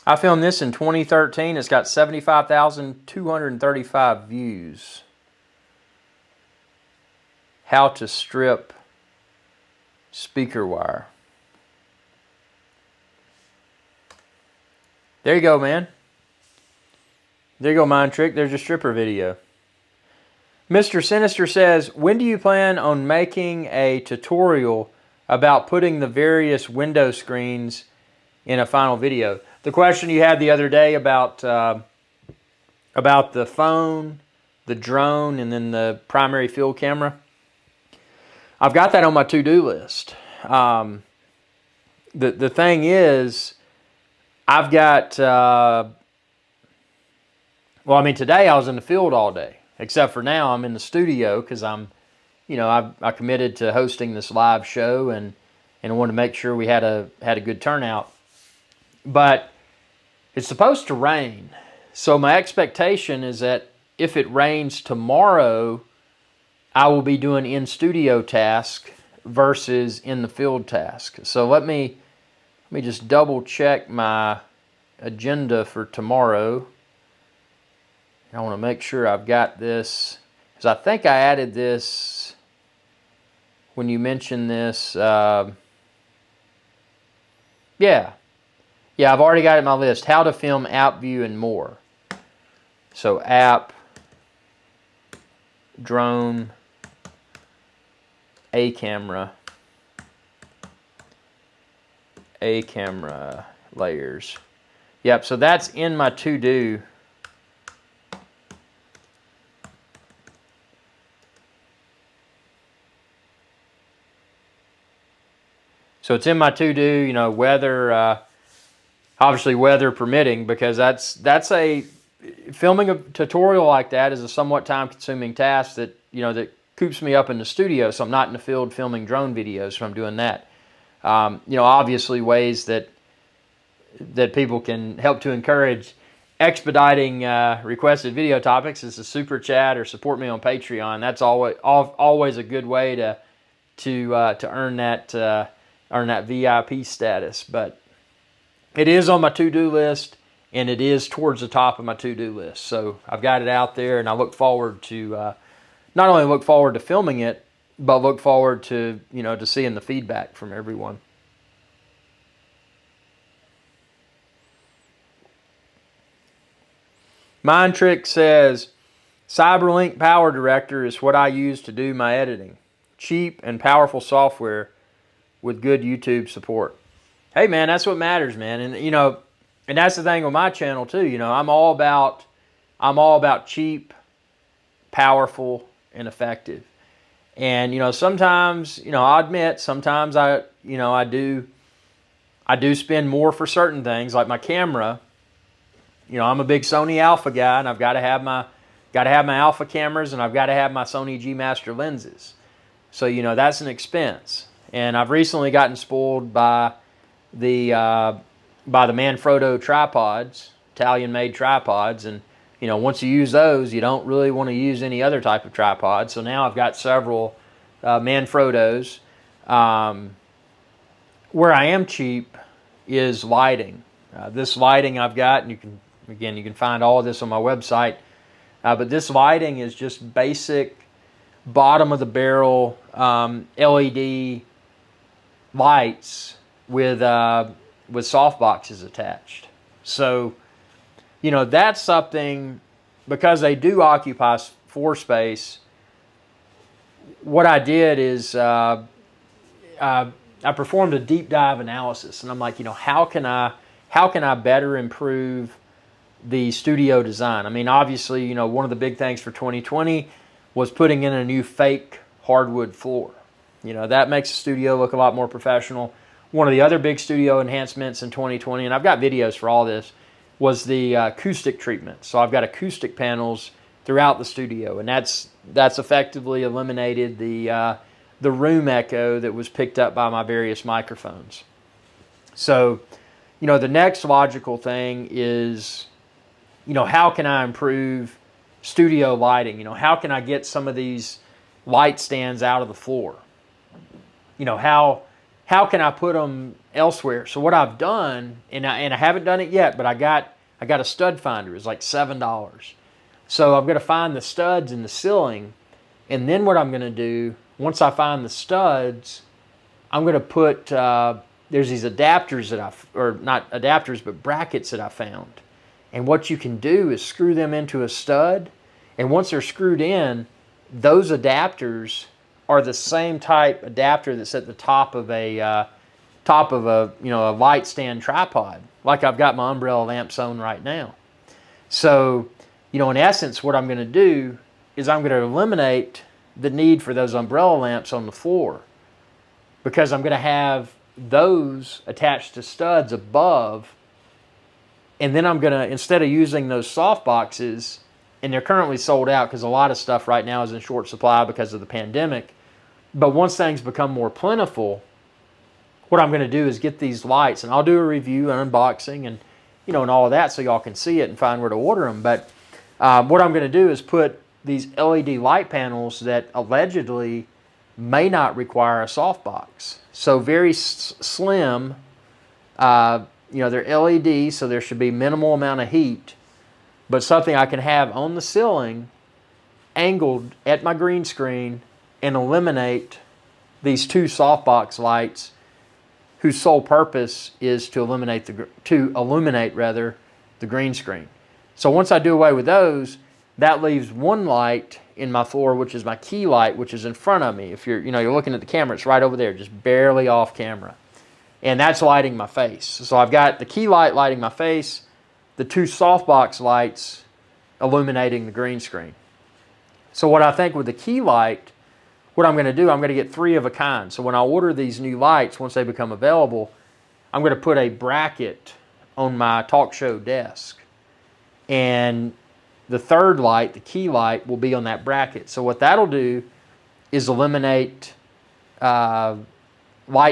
I filmed this in 2013. It's got 75,235 views. How to strip speaker wire. There you go, man. There you go, Mind Trick. There's your stripper video. Mr. Sinister says, when do you plan on making a tutorial about putting the various window screens in a final video? The question you had the other day about the phone, the drone, and then the primary field camera, I've got that on my to-do list. The thing is, I've got, today I was in the field all day, except for now I'm in the studio because I committed to hosting this live show and I wanted to make sure we had a good turnout. But it's supposed to rain. So my expectation is that if it rains tomorrow, I will be doing in-studio task versus in the field task. So let me just double check my agenda for tomorrow. I want to make sure I've got this, because I think I added this when you mentioned this. Yeah, I've already got it on my list. How to film app view and more. So app, drone, a camera layers. Yep, so that's in my to-do. So it's in my to-do, you know, weather, obviously weather permitting, because that's a, filming a tutorial like that is a somewhat time-consuming task that, you know, that coops me up in the studio, so I'm not in the field filming drone videos, so I'm doing that. You know, obviously ways that people can help to encourage expediting requested video topics is a super chat or support me on Patreon. That's always a good way to earn that VIP status. But it is on my to-do list, and it is towards the top of my to-do list. So I've got it out there, and I look forward to not only look forward to filming it, but look forward to, you know, to seeing the feedback from everyone. Mind Trick says, Cyberlink Power Director is what I use to do my editing. Cheap and powerful software with good YouTube support. Hey man, that's what matters, man. And you know, and that's the thing with my channel too. You know, I'm all about cheap, powerful, and effective. And you know, sometimes, you know, I admit sometimes I do spend more for certain things, like my camera. You know, I'm a big Sony Alpha guy, and I've got to have my Alpha cameras, and I've got to have my Sony G Master lenses. So you know, that's an expense. And I've recently gotten spoiled by the Manfrotto tripods, Italian-made tripods, and you know, once you use those, you don't really want to use any other type of tripod. So now I've got several Manfrottos. Where I am cheap is lighting. This lighting I've got, and you can find all of this on my website. But this lighting is just basic, bottom of the barrel LED lights with softboxes attached. So, you know, that's something, because they do occupy floor space. What I did is I performed a deep dive analysis, and I'm like, you know, how can I better improve the studio design? I mean, obviously, you know, one of the big things for 2020 was putting in a new fake hardwood floor. You know, that makes the studio look a lot more professional. One of the other big studio enhancements in 2020, and I've got videos for all this, was the acoustic treatment. So I've got acoustic panels throughout the studio, and that's effectively eliminated the room echo that was picked up by my various microphones. So, you know, the next logical thing is, you know, how can I improve studio lighting? You know, how can I get some of these light stands out of the floor? You know, how can I put them elsewhere? So what I've done, and I haven't done it yet, but I got a stud finder. It's like $7. So I'm going to find the studs in the ceiling, and then what I'm going to do, once I find the studs, I'm going to put there's these adapters or not adapters, but brackets that I found. And what you can do is screw them into a stud, and once they're screwed in, those adapters are the same type adapter that's at the top of a you know, a light stand tripod, like I've got my umbrella lamps on right now. So, you know, in essence, what I'm going to do is I'm going to eliminate the need for those umbrella lamps on the floor, because I'm going to have those attached to studs above, and then I'm going to, instead of using those soft boxes, and they're currently sold out because a lot of stuff right now is in short supply because of the pandemic, but once things become more plentiful, what I'm going to do is get these lights, and I'll do a review, an unboxing, and you know, and all of that, so y'all can see it and find where to order them. But what I'm going to do is put these LED light panels that allegedly may not require a softbox. So very slim. You know, they're LED, so there should be minimal amount of heat, but something I can have on the ceiling, angled at my green screen, and eliminate these two softbox lights, whose sole purpose is to illuminate the green screen. So once I do away with those, that leaves one light in my floor, which is my key light, which is in front of me. If you're looking at the camera, it's right over there, just barely off camera. And that's lighting my face. So I've got the key light lighting my face, the two softbox lights illuminating the green screen. So what I think with the key light, what I'm going to do, I'm going to get 3 of a kind. So when I order these new lights, once they become available, I'm going to put a bracket on my talk show desk. And the third light, the key light, will be on that bracket. So what that'll do is eliminate light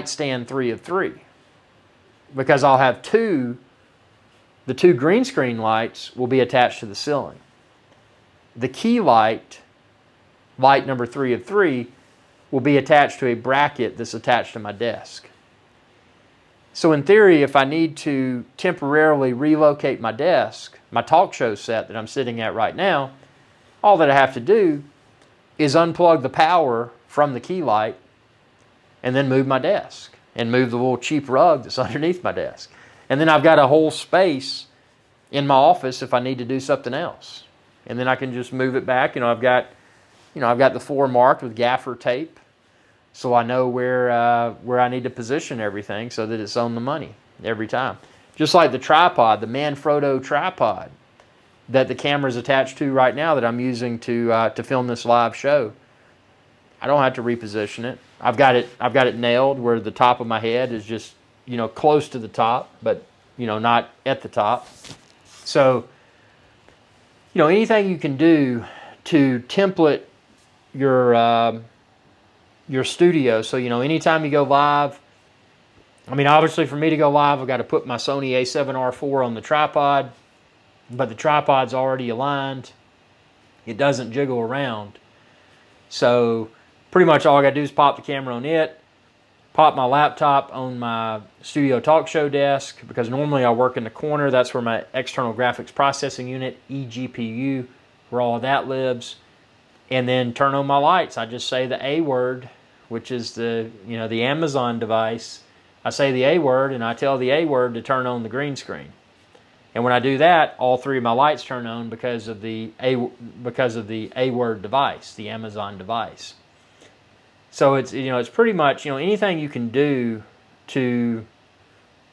stand 3 of 3. Because I'll have the 2 green screen lights will be attached to the ceiling. The key light, light number 3 of 3, will be attached to a bracket that's attached to my desk. So in theory, if I need to temporarily relocate my desk, my talk show set that I'm sitting at right now, all that I have to do is unplug the power from the key light and then move my desk and move the little cheap rug that's underneath my desk. And then I've got a whole space in my office if I need to do something else. And then I can just move it back. I've got the floor marked with gaffer tape, so I know where I need to position everything so that it's on the money every time. Just like the tripod, the Manfrotto tripod that the camera's attached to right now that I'm using to film this live show. I don't have to reposition it. I've got it nailed where the top of my head is just close to the top, but not at the top. So anything you can do to template your studio. So anytime you go live, obviously for me to go live, I've got to put my Sony A7R4 on the tripod, but the tripod's already aligned. It doesn't jiggle around. So pretty much all I got to do is pop the camera on it, pop my laptop on my studio talk show desk, because normally I work in the corner. That's where my external graphics processing unit, eGPU, where all of that lives. And then turn on my lights. I just say the A word, which is the Amazon device. I say the A word and I tell the A word to turn on the green screen. And when I do that, all 3 of my lights turn on because of the A word device, the Amazon device. So it's pretty much anything you can do to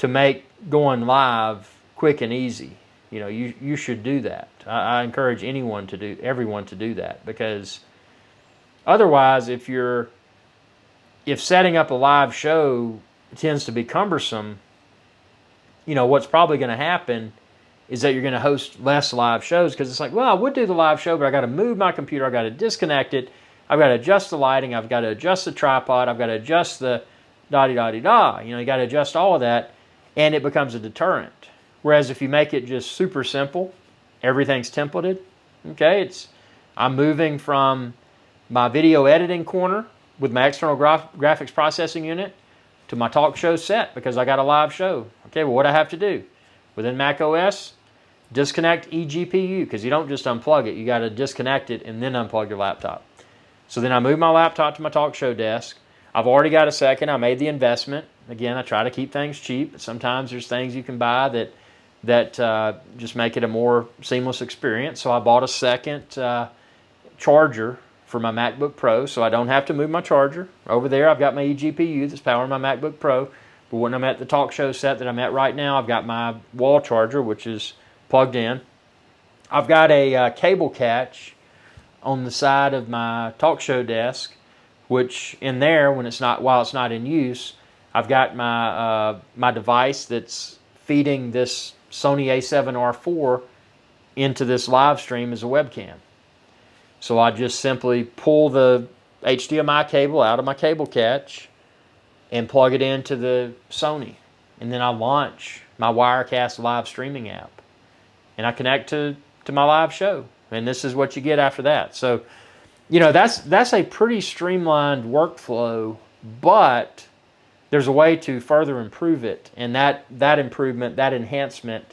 make going live quick and easy. You should do that. I encourage everyone to do that, because otherwise, if setting up a live show tends to be cumbersome, what's probably going to happen is that you're going to host less live shows, because it's like, well, I would do the live show, but I got to move my computer, I got to disconnect it, I've got to adjust the lighting, I've got to adjust the tripod, I've got to adjust the da-di-da-di-da. You got to adjust all of that, and it becomes a deterrent. Whereas if you make it just super simple, everything's templated. Okay, I'm moving from my video editing corner with my external graphics processing unit to my talk show set because I got a live show. Okay, well, what do I have to do? Within Mac OS, disconnect eGPU, because you don't just unplug it. You got to disconnect it and then unplug your laptop. So then I move my laptop to my talk show desk. I've already got a second. I made the investment. Again, I try to keep things cheap. But sometimes there's things you can buy that just make it a more seamless experience. So I bought a second charger for my MacBook Pro, so I don't have to move my charger. Over there, I've got my eGPU that's powering my MacBook Pro. But when I'm at the talk show set that I'm at right now, I've got my wall charger, which is plugged in. I've got a cable catch on the side of my talk show desk, which in there, while it's not in use, I've got my device that's feeding this Sony A7R4 into this live stream as a webcam. So I just simply pull the HDMI cable out of my cable catch and plug it into the Sony. And then I launch my Wirecast live streaming app. And I connect to my live show. And this is what you get after that. So, that's a pretty streamlined workflow, but there's a way to further improve it. And that improvement, that enhancement,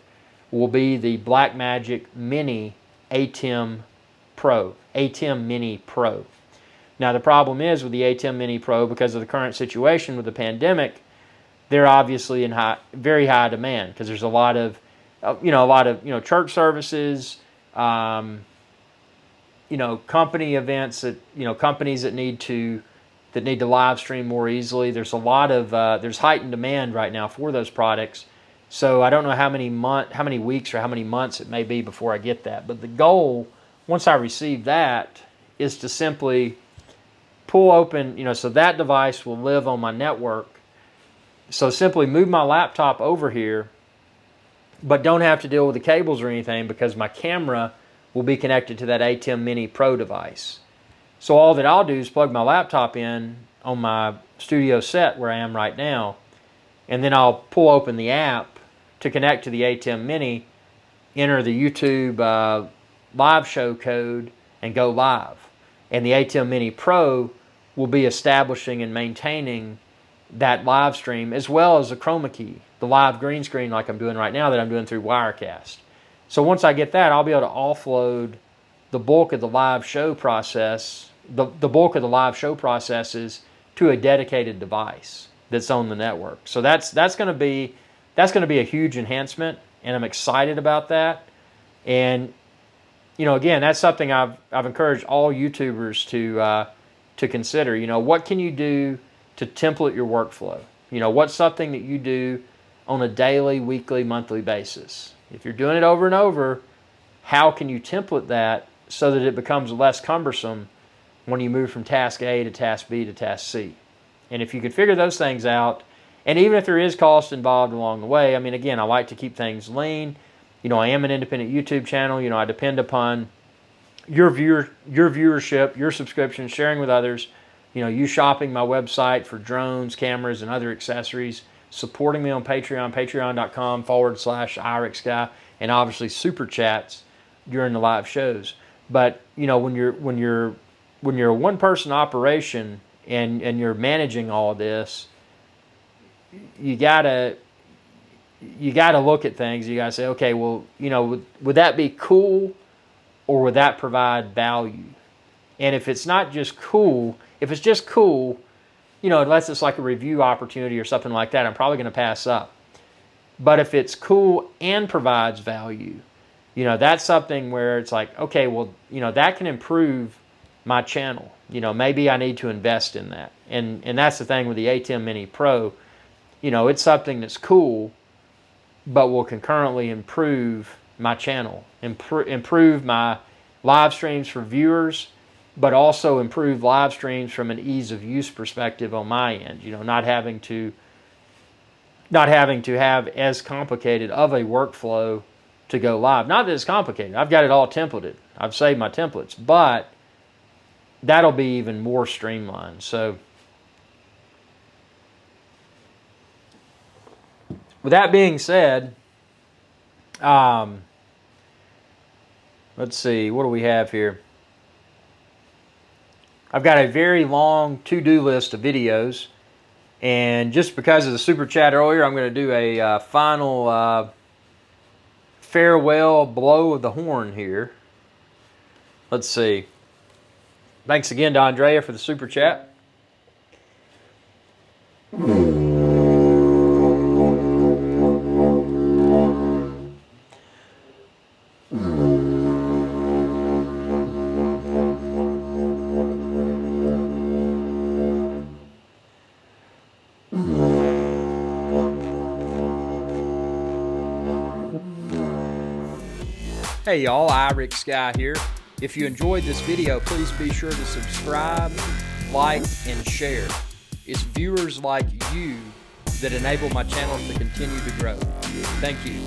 will be the Blackmagic Mini ATEM Mini Pro. Now, the problem is with the ATEM Mini Pro, because of the current situation with the pandemic, they're obviously in very high demand, because there's a lot of church services, company events that, companies that need to live stream more easily. There's a lot of there's heightened demand right now for those products. So I don't know how many weeks or how many months it may be before I get that. But the goal, once I receive that, is to simply pull open, so that device will live on my network. So simply move my laptop over here, but don't have to deal with the cables or anything because my camera will be connected to that ATEM Mini Pro device. So all that I'll do is plug my laptop in on my studio set where I am right now, and then I'll pull open the app to connect to the ATEM Mini, enter the YouTube live show code, and go live. And the ATEM Mini Pro will be establishing and maintaining that live stream, as well as the chroma key, the live green screen like I'm doing right now that I'm doing through Wirecast. So once I get that, I'll be able to offload the bulk of the live show process, the bulk of the live show processes to a dedicated device that's on the network. So that's going to be a huge enhancement, and I'm excited about that. And again, that's something I've encouraged all YouTubers to consider. What can you do to template your workflow? What's something that you do on a daily, weekly, monthly basis? If you're doing it over and over, how can you template that so that it becomes less cumbersome when you move from task A to task B to task C? And if you can figure those things out, and even if there is cost involved along the way, again, I like to keep things lean. I am an independent YouTube channel. I depend upon your viewership, your subscriptions, sharing with others, you shopping my website for drones, cameras, and other accessories, supporting me on Patreon, patreon.com/IrixGuy, and obviously super chats during the live shows. But when you're a one-person operation and you're managing all of this, you gotta look at things. You gotta say, okay, well, would that be cool, or would that provide value? And if it's not just cool, if it's just cool, unless it's like a review opportunity or something like that, I'm probably going to pass up. But if it's cool and provides value, that's something where it's like, okay, well, that can improve my channel. Maybe I need to invest in that. And that's the thing with the ATEM Mini Pro. It's something that's cool, but will concurrently improve my channel, improve my live streams for viewers, but also improve live streams from an ease of use perspective on my end. Not having to have as complicated of a workflow to go live. Not that it's complicated. I've got it all templated. I've saved my templates, but that'll be even more streamlined. So with that being said, let's see, what do we have here? I've got a very long to-do list of videos, and just because of the super chat earlier, I'm going to do a final farewell blow of the horn here. Let's see. Thanks again to Andrea for the super chat. Hey y'all, IrixGuy here. If you enjoyed this video, please be sure to subscribe, like, and share. It's viewers like you that enable my channel to continue to grow. Thank you.